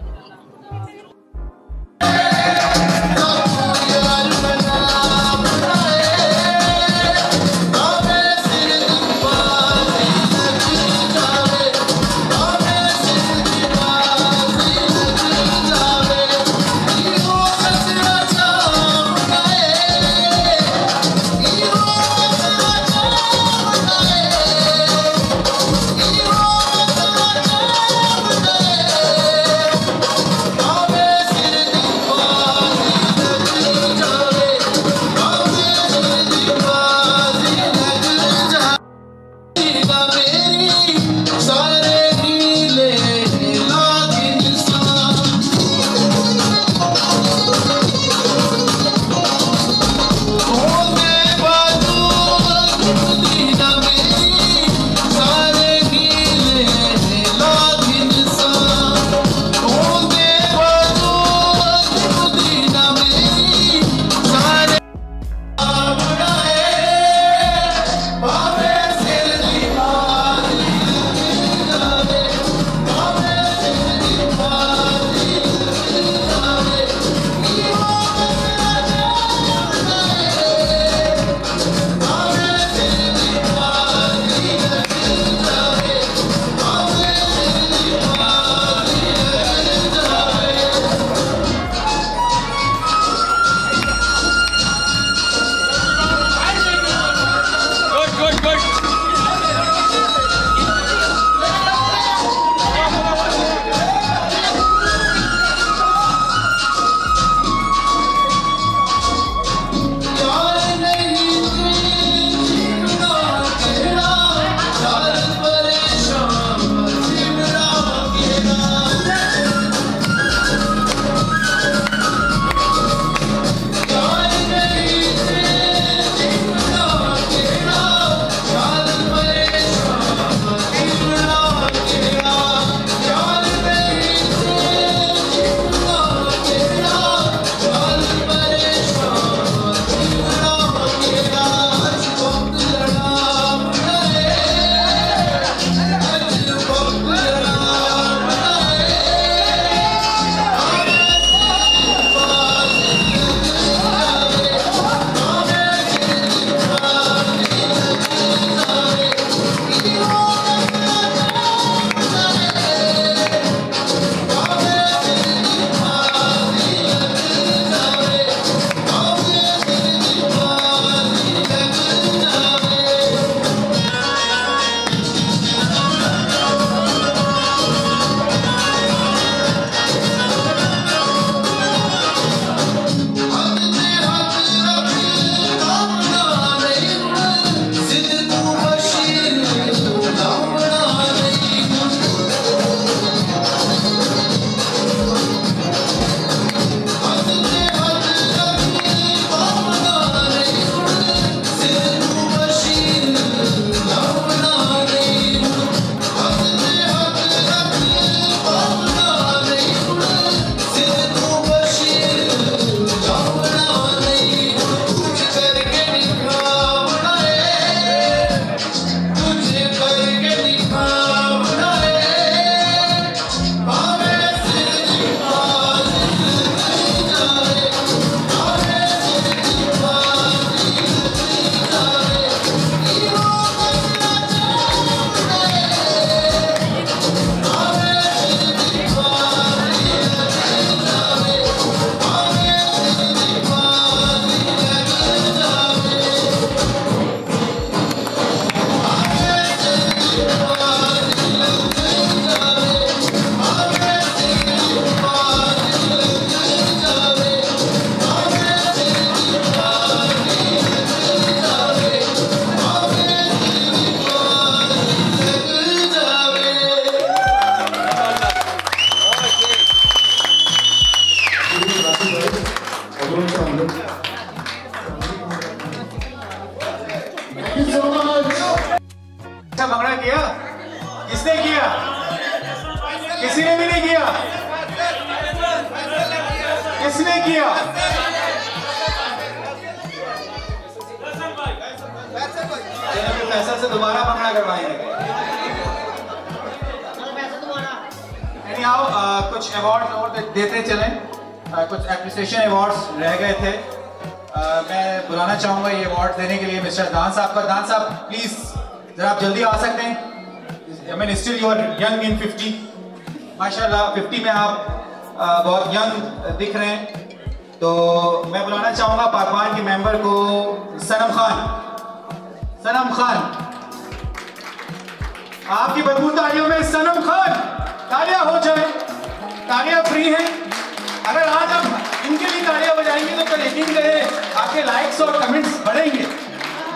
किसी ने भी नहीं किया? किसने किया? पैसा से दोबारा भंगड़ा करवाएंगे। Anyhow, कुछ अवार्ड और देते चलें। कुछ एप्रिसिएशन अवार्ड्स रह गए थे। मैं बुलाना चाहूंगा ये अवार्ड देने के लिए मिस्टर दान साहब का। दान साहब प्लीज जरा आप जल्दी आ सकते हैं। I mean, still you are young in 50. माशाल्लाह 50 में आप बहुत यंग दिख रहे हैं। तो मैं बुलाना चाहूंगा पाकवान के मेंबर को सनम खान। सनम खान, आपकी भरपूर तालियों में सनम खान। तालियां हो जाए, तालियां फ्री हैं। अगर आज आप इनके लिए तालियां बजाएंगे तो कल यकीन करें आपके लाइक्स और कमेंट्स बढ़ेंगे।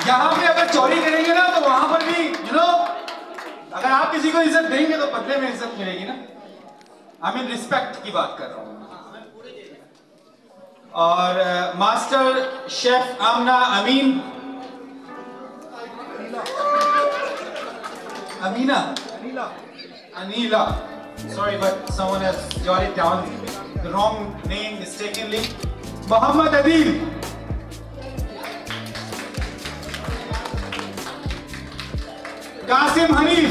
यहाँ पे अगर चोरी करेंगे ना तो वहां पर भी अगर आप किसी को इज्जत देंगे तो बदले में इज्जत मिलेगी ना। आई मीन रिस्पेक्ट की बात कर रहा हूं। और master chef Amna Amin, Amina, Anila. Sorry, but someone has jotted down the wrong name mistakenly. Muhammad Adil. Qasim Hanif.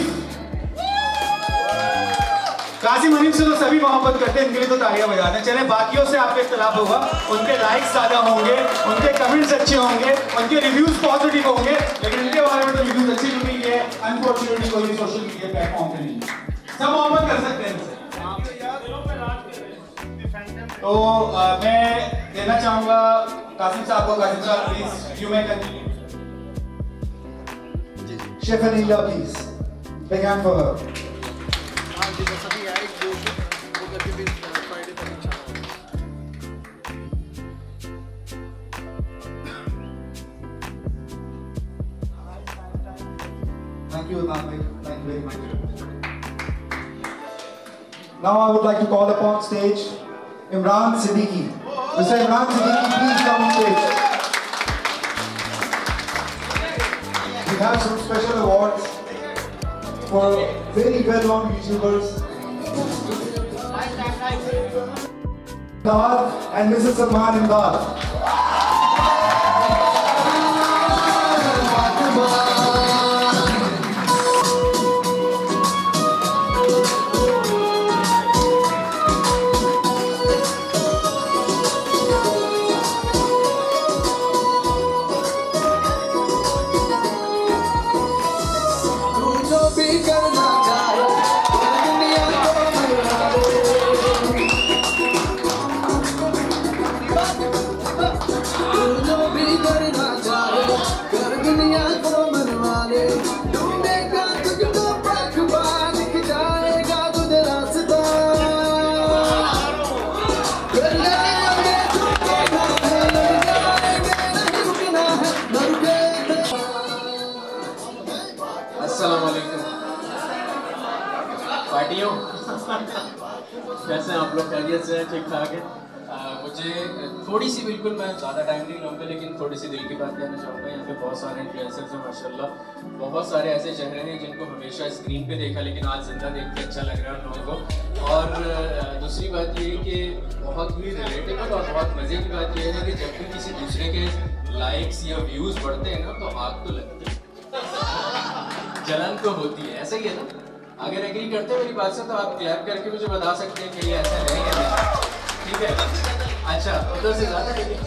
Qasim Hanif से तो सभी मोहब्बत करते हैं, इनके लिए तो तालियां बजाते हैं। चले बाकियों से आपके इख्तिलाफ होगा, उनके लाइक्स ज्यादा होंगे, उनके कमेंट्स अच्छे होंगे, उनके रिव्यूज पॉजिटिव होंगे, लेकिन इनके बारे में तो रिव्यूज अच्छे क्योंकि ये अनफॉर्चुनेटली कोई भी सोशल मीडिया प्लेटफॉर्म पे नहीं है। सब मोहब्बत कर सकते हैं इनसे। तो मैं देना चाहूंगा कासिम साहब को। कासिम साहब please you may continue. Chef Anila, please. Big hand for her. Thank you, Imran. Thank you very much. Now I would like to call upon stage Imran Siddiqui. Mr. Imran Siddiqui, please come on stage. We have some special awards for very well-known YouTubers. Imdad and Mrs. Salman Imdad. कैसे हैं आप लोग? खैरियत से हैं? ठीक ठाक है। मुझे थोड़ी सी, बिल्कुल मैं ज़्यादा टाइम नहीं लूँगा, लेकिन थोड़ी सी दिल की बात कहना चाहूँगा। यहाँ पे बहुत सारे इन्फ्लुएंसर्स हैं माशाल्लाह, बहुत सारे ऐसे चेहरे हैं जिनको हमेशा स्क्रीन पे देखा लेकिन आज जिंदा देख के अच्छा लग रहा है उन लोगों को। और दूसरी बात ये कि बहुत ही रिलेटेबल और बहुत मज़े की बात यह है कि जब भी किसी दूसरे के लाइक्स या व्यूज़ बढ़ते हैं ना तो आग तो लगती है, जलन तो होती है। ऐसा ही है ना? अगर एग्री करते हैं मेरी बात से तो आप क्लैप करके मुझे बता सकते हैं कि ये ऐसा नहीं है। ठीक है, अच्छा उधर से ज़्यादा देखें।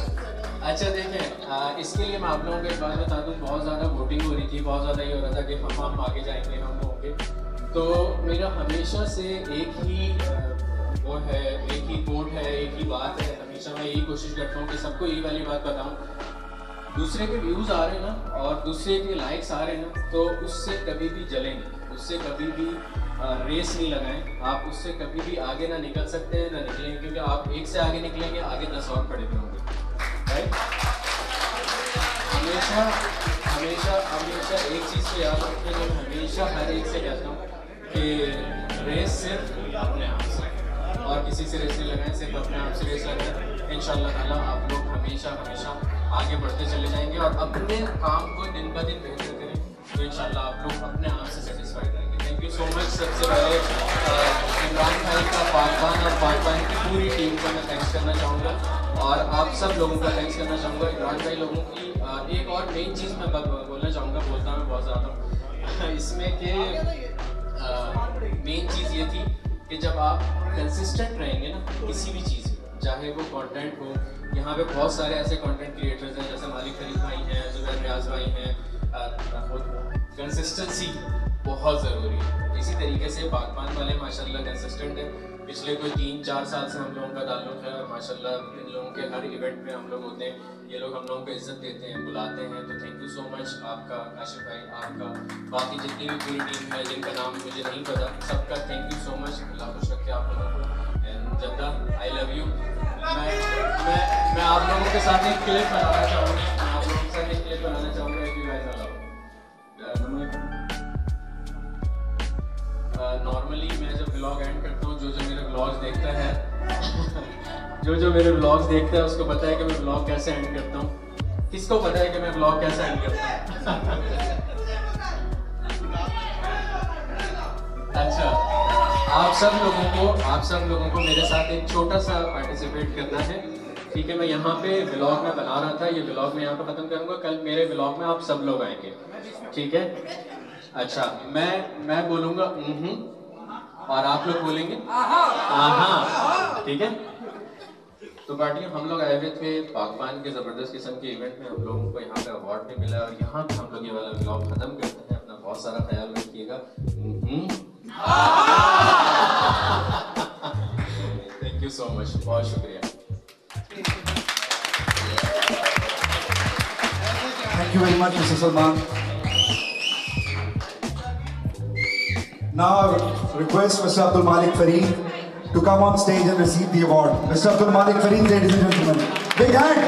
अच्छा देखें, इसके लिए मैं आप लोगों को एक बात बता दूं, बहुत ज़्यादा वोटिंग हो रही थी, बहुत ज़्यादा ये हो रहा था कि हम आगे जाएंगे, हम होंगे। तो मेरा हमेशा से एक ही वो है, एक ही वोट है, एक ही बात है। हमेशा मैं यही कोशिश करता हूँ कि सबको यही वाली बात बताऊँ, दूसरे के व्यूज़ आ रहे हैं ना और दूसरे के लाइक्स आ रहे हैं ना, तो उससे कभी भी जलेंगे, उससे कभी भी रेस नहीं लगाएं। आप उससे कभी भी आगे ना निकल सकते हैं ना निकलेंगे, क्योंकि आप एक से आगे निकलेंगे, आगे 10 और खड़े हुए होंगे। राइट? हमेशा हमेशा हमेशा एक चीज़ को याद रखें, मैं हमेशा हर एक से कहता हूँ कि रेस सिर्फ अपने आप से, और किसी से रेस नहीं लगाएं, सिर्फ अपने आप से रेस लगाएं। इंशाअल्लाह ताला आप लोग हमेशा हमेशा आगे बढ़ते चले जाएंगे और अपने काम को दिन ब दिन बेहतर करें, तो इंशाअल्लाह आप लोग अपने आप से सेटिस्फाइड रहेंगे। Thank you so much. सबसे पहले इमरान पूरी टीम का मैं थैंक्स करना चाहूँगा और आप सब लोगों का थैंक्स करना चाहूँगा। इमरान भाई लोगों की एक और मेन चीज़ मैं बोलना चाहूँगा, बोलता मैं बहुत ज़्यादा इसमें कि मेन चीज़ ये थी कि जब आप कंसिस्टेंट रहेंगे ना किसी भी चीज़ में, चाहे वो कंटेंट हो, यहाँ पे बहुत सारे ऐसे कंटेंट क्रिएटर्स हैं जैसे मालिक फरीद भाई हैं, जुबैर रियाज भाई हैं। कंसिस्टेंसी बहुत ज़रूरी है। इसी तरीके से पाकपान वाले माशाल्लाह कंसिस्टेंट हैं। पिछले कोई 3-4 साल से हम लोगों का ताल्लुक़ है और माशाल्लाह इन लोगों के हर इवेंट में हम लोग होते हैं, ये लोग हम लोगों को इज्जत देते हैं, बुलाते हैं। तो थैंक यू सो मच आपका, काशिफ भाई आपका, बाकी जितनी भी पूरी टीम है जिनका नाम मुझे नहीं पता, सबका थैंक यू सो मच। अल्लाह खुश रखे आप लोगों को। And Jeddah I love you. मैं आप लोगों के साथ एक क्लिप बनाना चाहूँगा, आप लोगों के साथ एक क्लिप बनाना चाहूँगा कि नॉर्मली मैं जब व्लॉग एंड करता हूँ, जो मेरे व्लॉग्स देखता है जो मेरे व्लॉग्स देखता है उसको पता है कि मैं व्लॉग कैसे एंड करता हूँ। किसको पता है कि मैं व्लॉग कैसे एंड करता हूँ? अच्छा, आप सब लोगों को मेरे साथ एक छोटा सा पार्टिसिपेट करना है, ठीक है? मैं यहाँ पे व्लॉग में बना रहा था, ये व्लॉग मैं यहाँ पे खत्म करूँगा। कल मेरे व्लॉग में आप सब लोग आएंगे, ठीक है? अच्छा, मैं बोलूँगा और आप लोग बोलेंगे आहा, ठीक है? तो पार्टियों, हम लोग आए हुए थे पाकपान के ज़बरदस्त किस्म के इवेंट में, हम लोगों को यहाँ पे अवार्ड भी मिला और यहाँ पे हम लोग ये वाला व्लॉग खत्म करते हैं। अपना बहुत सारा ख्याल रखिएगा। थैंक यू सो मच, बहुत शुक्रिया। Thank you very much, Mr. Salman. Now I would request Mr. Abdul Malik Fareed to come on stage and receive the award. Mr. Abdul Malik Fareed, ladies and gentlemen. Big hand!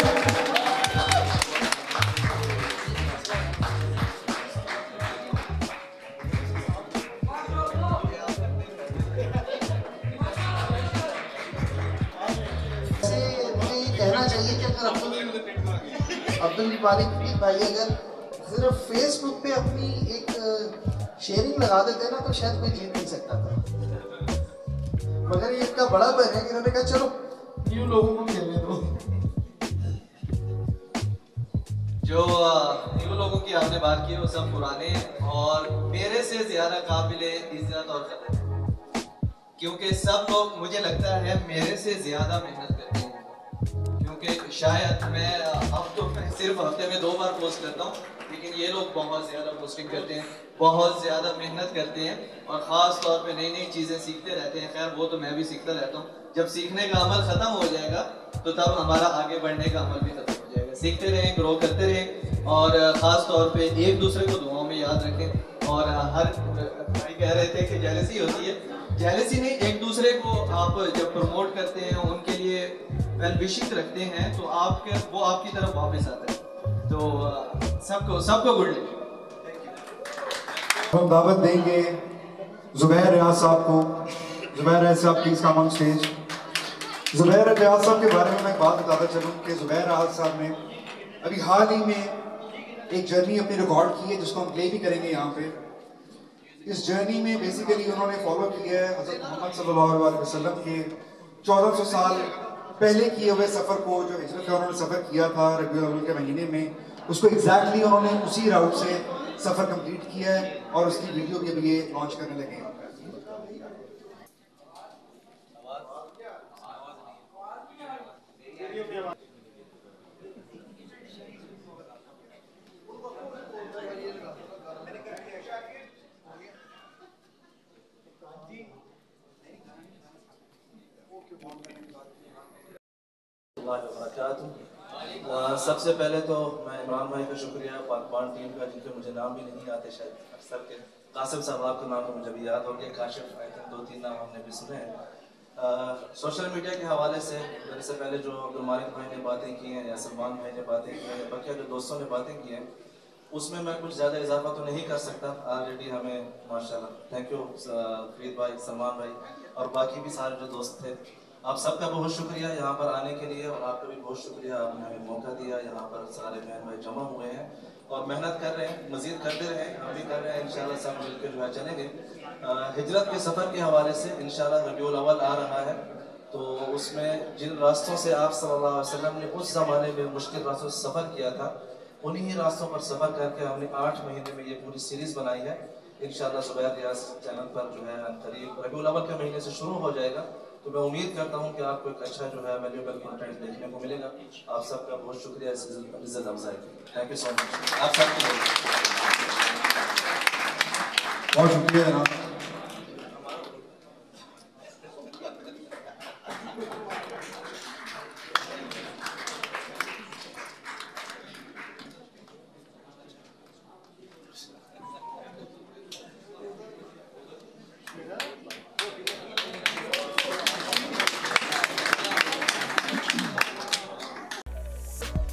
कहना चाहिए कि अगर अब्दुल मालिक भाई अगर सिर्फ Facebook पे अपनी एक शेयरिंग लगा देते ना तो शायद कोई जीत नहीं सकता था, मगर ये इनका बड़ा बन है कि इन्होंने कहा चलो न्यू लोगों को खेलने दो। जो न्यू लोगों की आपने बात की वो सब पुराने और मेरे से ज्यादा काबिले इज्जत और कदर, क्योंकि सब लोग मुझे लगता है मेरे से ज्यादा मेहनत करते हैं, क्योंकि शायद मैं अब तो मैं सिर्फ हफ्ते में 2 बार पोस्ट करता हूँ, लेकिन ये लोग बहुत ज़्यादा पोस्टिंग करते हैं, बहुत ज़्यादा मेहनत करते हैं और ख़ास तौर पे नई नई चीज़ें सीखते रहते हैं। खैर वो तो मैं भी सीखता रहता हूँ। जब सीखने का अमल ख़त्म हो जाएगा तो तब हमारा आगे बढ़ने का अमल भी ख़त्म हो जाएगा। सीखते रहें, ग्रो करते रहें और ख़ास तौर पे एक दूसरे को दुआओं में याद रखें। और हर भाई कह रहे थे कि जेलसी होती है, जेलसी नहीं, एक दूसरे को आप जब प्रमोट करते हैं, उनके लिए वेल विशिंग रखते हैं तो वो आपकी तरफ वापस आता है। तो सबको गुड लक। हम दावत देंगे जुबैर रियाज साहब को। Zubair Riaz sahab please come on stage. Zubair Riaz sahab के बारे में मैं एक बात बताता चलूँ कि जुबैर रियाज साहब ने अभी हाल ही में एक जर्नी अपनी रिकॉर्ड की है जिसको हम प्ले भी करेंगे यहाँ पे। इस जर्नी में बेसिकली उन्होंने फॉलो किया है हज़रत मोहम्मद सल्लल्लाहु अलैहि वसल्लम के 1400 साल पहले किए हुए सफ़र को, जो हिजरत का उन्होंने सफ़र किया था रबीउल अव्वल के महीने में, उसको एग्जैक्टली उन्होंने उसी राउट से सफ़र कंप्लीट किया है और उसकी वीडियो भी अभी ये लॉन्च करने लगे हैं। सबसे पहले तो मैं इमरान भाई का शुक्रिया, पाकपान टीम का, जिनके मुझे नाम भी नहीं आते शायद अक्सर के। कासिम साहब आपका नाम तो मुझे भी याद हो गया, काशिफ आई थिंक 2-3 नाम हमने भी सुने हैं। सोशल मीडिया के हवाले से मेरे से पहले जो अब्दुल मालिक भाई ने बातें की हैं या सलमान भाई ने बातें की हैं, बाकी जो दोस्तों ने बातें की हैं, उसमें मैं कुछ ज़्यादा इजाफा तो नहीं कर सकता। ऑलरेडी हमें माशाल्लाह थैंक यू फरीद भाई, सलमान भाई और बाकी भी सारे जो दोस्त थे, आप सबका बहुत शुक्रिया यहाँ पर आने के लिए और आपका भी बहुत शुक्रिया, आपने हमें मौका दिया। यहाँ पर सारे बहन भाई जमा हुए हैं और मेहनत कर रहे हैं, मज़ीद करते रहें, हम भी कर रहे हैं, इंशाल्लाह सब मिलकर जो है चलेंगे। हिजरत के सफ़र के हवाले से इंशाल्लाह रबीउल अव्वल आ रहा है तो उसमें जिन रास्तों से आप सल्लल्लाहु अलैहि वसल्लम ने उस ज़माने में मुश्किल रास्तों से सफ़र किया था, उन्हीं ही रास्तों पर सफ़र करके हमने 8 महीने में ये पूरी सीरीज़ बनाई है। इंशाअल्लाह ज़ुबैर रियाज चैनल पर जो है करीब रबीउल अव्वल के महीने से शुरू हो जाएगा। तो मैं उम्मीद करता हूँ कि आपको एक अच्छा जो है वैल्यूएबल कंटेंट देखने को मिलेगा। आप सबका बहुत शुक्रिया इस इज़्ज़त अफ़ज़ाई की। Thank you so much. आप सबको बहुत शुक्रिया जनाब।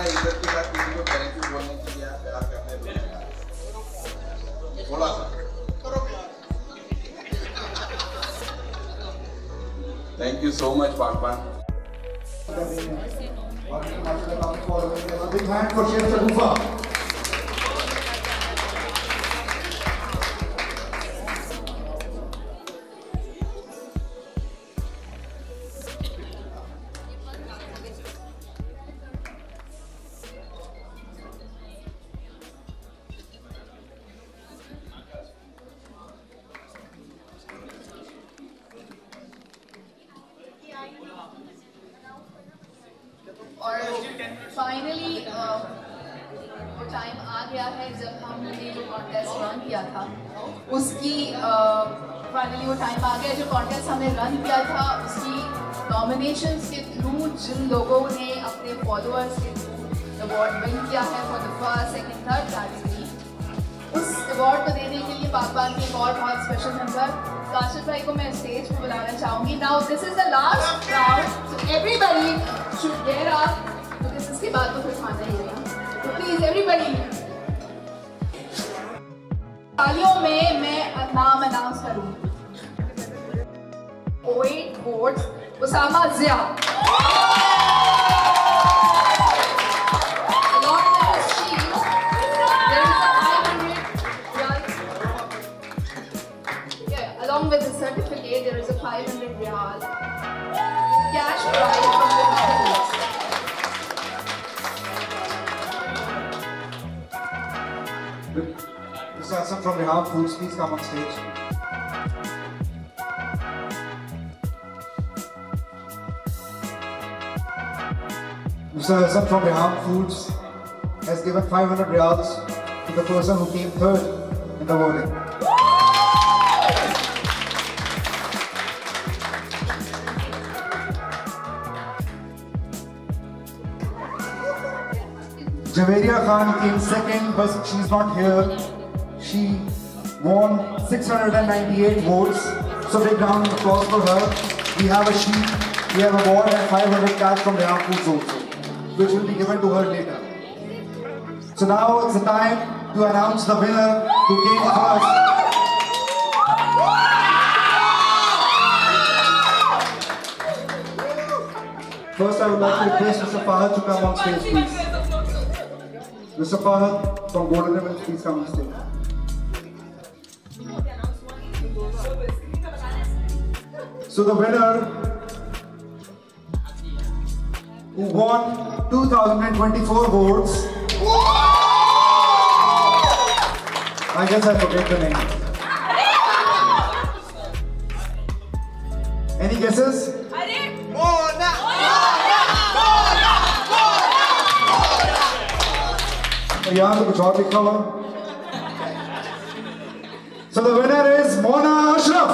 इज्जत के साथ किसी को थैंक यू बोलने के लिए प्यार करने दो थोड़ा सा। Thank you so much Pakban. Big hand for Chef Shagufta. और फाइनली वो टाइम आ गया है जब हमने जो कॉन्टेस्ट रन किया था उसकी फाइनली वो टाइम आ गया जो कॉन्टेस्ट हमने रन किया था उसकी नॉमिनेशंस के थ्रू जिन लोगों ने अपने फॉलोअर्स के थ्रू अवार्ड विन किया है for the first second third category, उस अवार्ड को देने के लिए पाकपान के एक और बहुत स्पेशल मेंबर काशिफ भाई को मैं स्टेज पे बुलाना चाहूंगी। Now this is the last round, so everybody should get up because इसके बाद तो फिर खाना ही है। तो प्लीज एवरीबॉडी तालियों में मैं नाम अनाउंस करूंगी। 08 votes Usama Zia, along with the certificate, there is a 500 riyal cash prize from the finalists. Mr. Hassan from Rehan Foods, please come on stage. Mr. Hassan from Rehan Foods has given 500 riyals to the person who came third in the voting. Javeria Khan came second, but she's not here. She won 698 votes. So big round of applause for her. We have a sheet, we have a award and 500 cash from Rehan Foods also, which will be given to her later. So now it's the time to announce the winner who came first. First, I would like to request Mr. Fahad to come on stage, please. Mr. Fahad from Golden Ribbons, please come on stage. So the winner who won 2024 votes, I guess I forget the name. Any guesses? यहाँ तो कुछ और लिखा हुआ। So the winner is Mona Ashraf.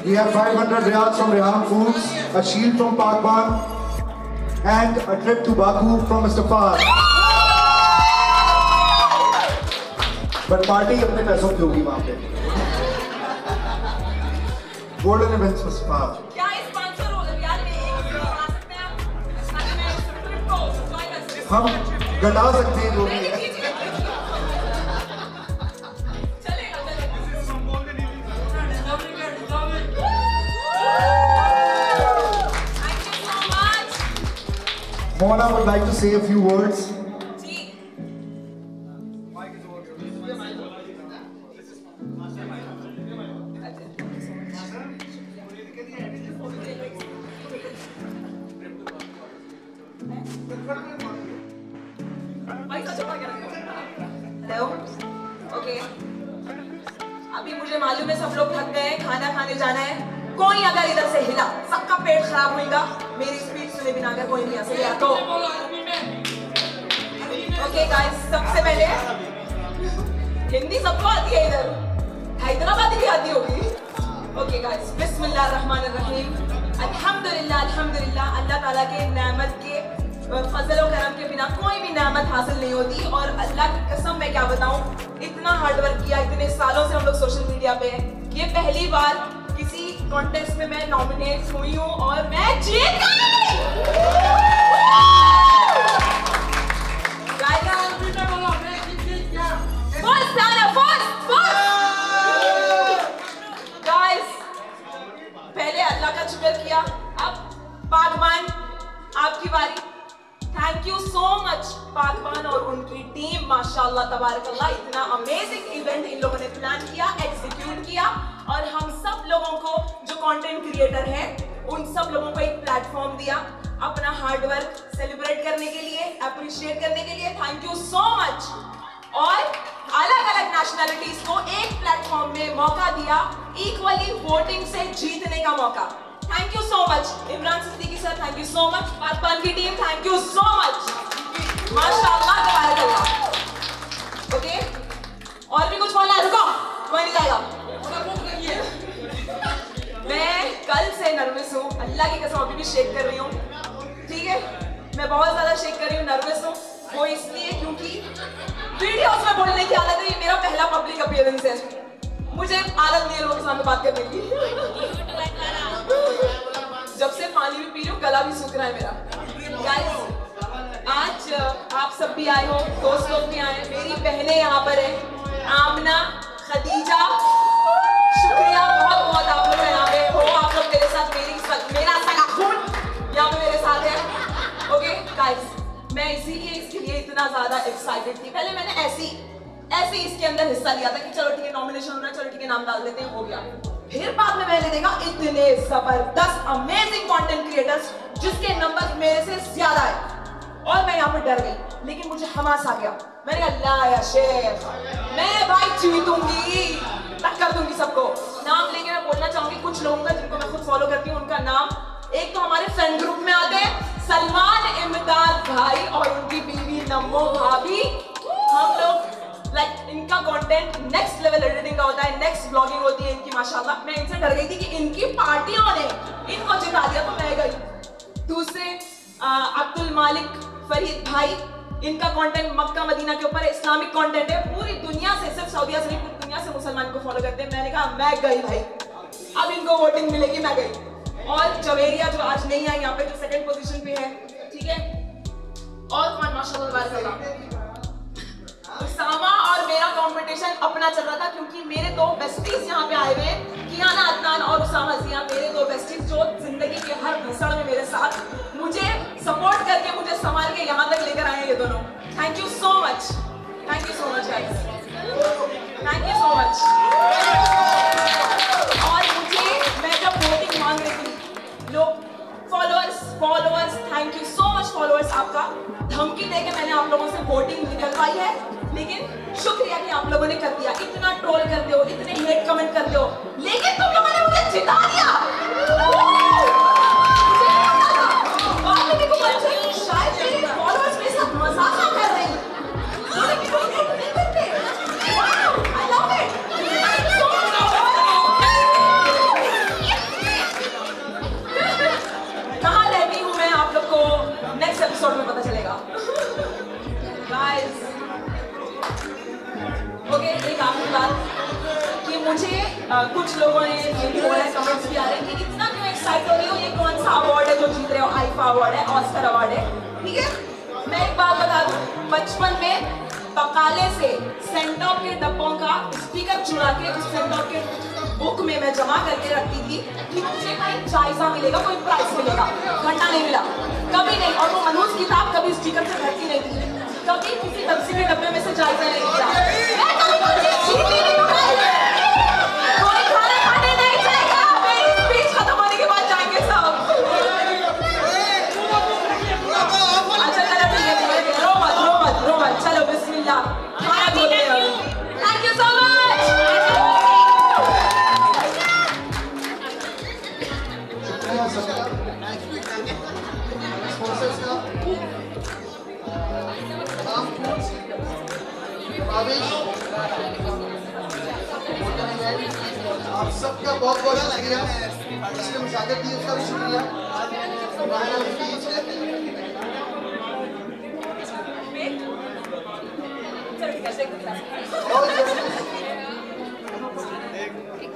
We have 500 riyals from Rehan Foods, a shield from Pakban, and a trip to Baku from Mr. Fahad. But party अपने पैसों की होगी वहाँ पे। Golden Ribbons Mr. Fahad. हम घटा सकते हैं जो भी है। Mona would like to say a few words. अभी मुझे मालूम है सब लोग थक गए हैं, खाना खाने जाना है। कोई अगर इधर से हिला, सबका पेट खराब होगा। मेरी स्पीच सुने बिना अगर कोई नहीं आ सके तो ओके गाइस, सबसे पहले हिंदी सबको आती है, इधर हैदराबादी भी आती होगी। ओके गाइस, बिस्मिल्लाहिर्रहमानिर्रहीम। अल्हम्दुलिल्लाह अल्हम्दुलिल्लाह, अल्लाह ताला के नेमत के फजल और करम के बिना कोई भी नेमत हासिल नहीं होती। और अल्लाह की कसम मैं क्या बताऊं, इतना हार्डवर्क किया, इतने सालों से हम लोग सोशल मीडिया पे हैं। ये पहली बार किसी कॉन्टेस्ट में मैं नॉमिनेट हुई हूँ और मैं जीत गई। पहले अल्लाह का शुक्र किया, अब पाकबान आपकी बारी। थैंक यू सो मच पाकबान और उनकी टीम, माशाल्लाह तबारकल्लाह, इतना अमेजिंग इवेंट इन लोगों ने प्लान किया, एग्जीक्यूट किया और हम सब लोगों को जो कंटेंट क्रिएटर हैं उन सब लोगों को एक प्लेटफॉर्म दिया अपना हार्डवर्क सेलिब्रेट करने के लिए, अप्रिशिएट करने के लिए। Thank you so much. और अलग अलग नेशनलिटीज को एक प्लेटफॉर्म में मौका दिया, इक्वली वोटिंग से जीतने का मौका। Thank you so much Imran Siddiqui sir, thank you so much Pakban की team, thank you so much, माशाअल्लाह तबारकल्लाह। ओके, और भी कुछ बोलना है? रुको, कोई नहीं जाएगा। मैं कल से नर्वस हूँ, अल्लाह की कसम अभी भी शेक कर रही हूँ। ठीक है, मैं बहुत ज्यादा शेक कर रही हूँ, नर्वस हूँ। वो इसलिए क्योंकि वीडियोस में बोलने की आदत है, ये मेरा पहला पब्लिक अपीयरेंस है, मुझे आदत नहीं है लोगों के सामने बात करने की। जब से पानी भी पी रही हूँ, गला भी सूख रहा है मेरा। गाइस, आज आप सब भी आए हो, दोस्त लोग भी आए, मेरी बहनें यहाँ पर है, आमना, खदीजा, शुक्रिया बहुत बहुत आप लोग यहाँ पे हो, आप लोग मेरे साथ, मेरा सगा खून यहाँ पे मेरे साथ है। ओके गाइस, मैं इसीलिए इसके लिए इतना ज्यादा एक्साइटेड थी। पहले मैंने ऐसे इसके अंदर हिस्सा लिया था कि चलो ठीक है, नॉमिनेशन हो रहा है, चलो ठीक है, नाम डाल देते हैं, हो गया। फिर बाद में मैंने देखा इतने जबरदस्त अमेजिंग कंटेंट क्रिएटर्स जिसके नंबर मेरे से ज्यादा है, और मैं यहाँ पर डर गई, लेकिन मुझे हमास आ गया। मैंने कहा ला या शेर, मैं भाई जीतूंगी, टक्कर दूंगी सबको। नाम लेके मैं बोलना चाहूंगी कुछ लोगों का जिनको मैं खुद फॉलो करती हूँ, उनका नाम, एक तो हमारे फ्रेंड ग्रुप में आते हैं सलमान इमदाद भाई और उनकी बीवी नम्मो भाभी। हम लोग लाइक इनका कंटेंट नेक्स्ट लेवल एडिटिंग का होता है, नेक्स्ट ब्लॉगिंग होती है इनकी, माशाल्लाह। मैं इनसे डर गई थी कि इनकी पार्टियों ने इनको जिता दिया, तो मैं गई। दूसरे अब्दुल मालिक फरीद भाई, इनका कंटेंट मक्का मदीना के ऊपर है, इस्लामिक कंटेंट है, पूरी दुनिया से, सिर्फ सऊदीया से नहीं, पूरी दुनिया से मुसलमान को फॉलो करते हैं। मैंने कहा मैं गई भाई, अब इनको वोटिंग मिलेगी, मैं गई। और जवेरिया जो आज नहीं आई यहाँ पे, जो सेकंड पोजीशन पे है, ठीक है। और कौन, माशाल्लाह, उसामा और मेरा कंपटीशन अपना चल रहा था, क्योंकि मेरे दो बेस्टीज यहाँ पे आए हुए हैं, कियाना अदनान और उसामा जिया, मेरे दो बेस्टीज जो जिंदगी के हर घसड़ में मेरे साथ मुझे सपोर्ट करके, मुझे संभाल के यहाँ तक लेकर आए ये दोनों। Thank you so much, thank you so much guys, thank you so much. और मुझे, मैं जब वोटिंग मांग रही थी, लोग followers, thank you so much followers, आपका धमकी देके मैंने आप लोगों से वोटिंग निकलवाई है, लेकिन शुक्रिया कि आप लोगों ने कर दिया। इतना ट्रोल करते हो, इतने हेट कमेंट करते हो, लेकिन तुम लोगों ने मुझे जिता दिया। शायद मेरे फॉलोअर्स मेरे साथ मजाक कर रहे हैं, लेकिन वो नहीं करते। I love it. कहाँ रहती हूँ मैं, आप लोग को नेक्स्ट एपिसोड में पता चलेगा। गाइस, ओके, एक आखिरी बात कि मुझे कुछ लोगों ने ये भी बोला है, कमेंट्स भी आ रहे हैं कि इतना क्यों एक्साइट हो रही हो, ये कौन सा अवार्ड है जो जीत रहे हो, आईफा अवार्ड है, ऑस्कर अवार्ड है, ठीक है। मैं एक बात बता दूं, बचपन में बकाले से सेंटॉप के डब्बों का स्टिकर चुरा के उस सेंटॉप के बुक में मैं जमा करके रखती थी कि मुझे कहीं जायजा मिलेगा, कोई प्राइज मिलेगा। घंटा नहीं मिला, कभी नहीं। और वो मनूज किताब कभी स्टिकर से भरती नहीं थी, कभी किसी पेप्सी के डब्बे में से जायजा नहीं मिला। मैं कभी जीती नहीं हूँ। कोई खाना खाने नहीं जाएगा, मेरी स्पीच खत्म होने के बाद जाएंगे सब। अच्छा चलो ठीक है, रो मत, चलो बिस्मिल्लाह। Thank you so much. आप सबका बहुत बहुत शुक्रिया, जिसने मुशावरत दी उसका भी शुक्रिया।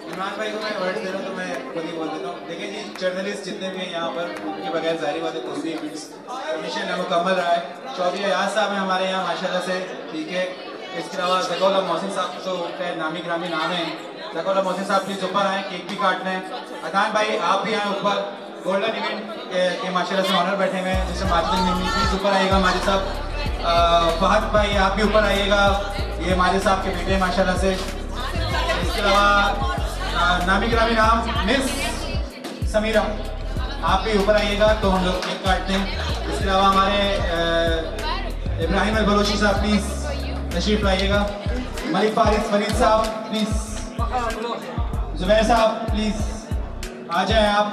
इमरान भाई को मैं वर्ड दे रहा हूँ तो मैं खुद ही बोल देता हूँ। देखिए जी, जर्नलिस्ट जितने भी हैं यहाँ पर, उनके बगैर जारी बात है कोई भी कमीशन मुकम्मल रहा है। चौधरी अयाज साहब हैं हमारे यहाँ माशाल्लाह से, ठीक है। इसके अलावा ज़कोला मोहसिन साहब तो खैर नामी ग्रामी नाम है। ज़कोला मोहसिन साहब प्लीज़ ऊपर आए, केक भी काटना है। अदान भाई आप भी आए ऊपर, गोल्डन इवेंट के माशाल्लाह से ऑनर बैठे हुए हैं, जैसे माजिद ने प्लीज़ ऊपर आइएगा माजिद साहब। फहद भाई आप भी ऊपर आइएगा, ये माजिद साहब के बेटे माशाल्लाह से। इसके अलावा नामी ग्रामी नाम मिस समीरा, आप भी ऊपर आइएगा तो हम लोग केक काटते हैं। इसके अलावा हमारे इब्राहिम अल बलोची साहब प्लीज़ तशरीफ लाइएगा। मलिक फारिस वलीद साहब प्लीज़, जुबैर साहब प्लीज़ आ जाएं आप।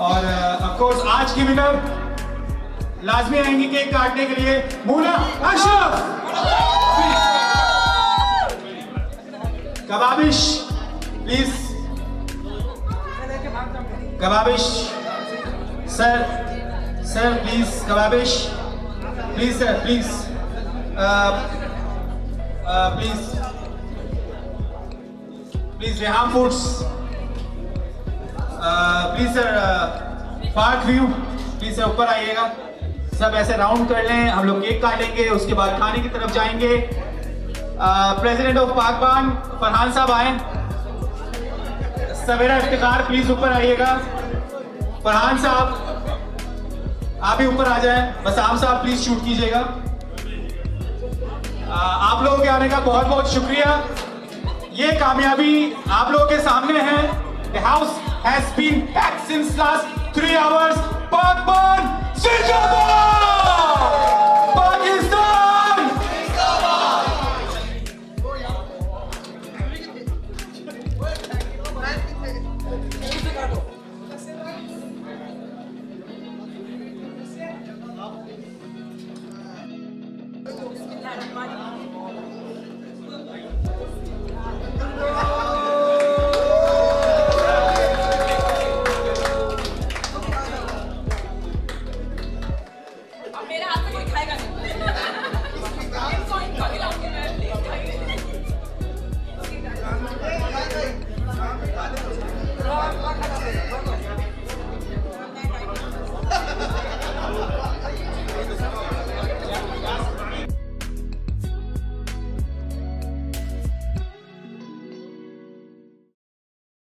और ऑफ कोर्स आज की विनर लाजमी आएंगी केक काटने के लिए, Muna Ashraf. Kababish please, Kababish sir, sir please Kababish, please sir please, please please Reham foods, please sir park view please sir ऊपर आइएगा। सब ऐसे राउंड कर लें, हम लोग केक काटेंगे, उसके बाद खाने की तरफ जाएंगे। प्रेसिडेंट ऑफ पाकबान फरहान साहब आए, सवेरा इफ्तिखार प्लीज ऊपर आइएगा। फरहान साहब आप भी ऊपर आ जाएं। बसाम साहब प्लीज शूट कीजिएगा। आप लोगों के आने का बहुत बहुत शुक्रिया। ये कामयाबी आप लोगों के सामने है। The house has been packed since last 3 hours. पाकबान जिंदाबाद।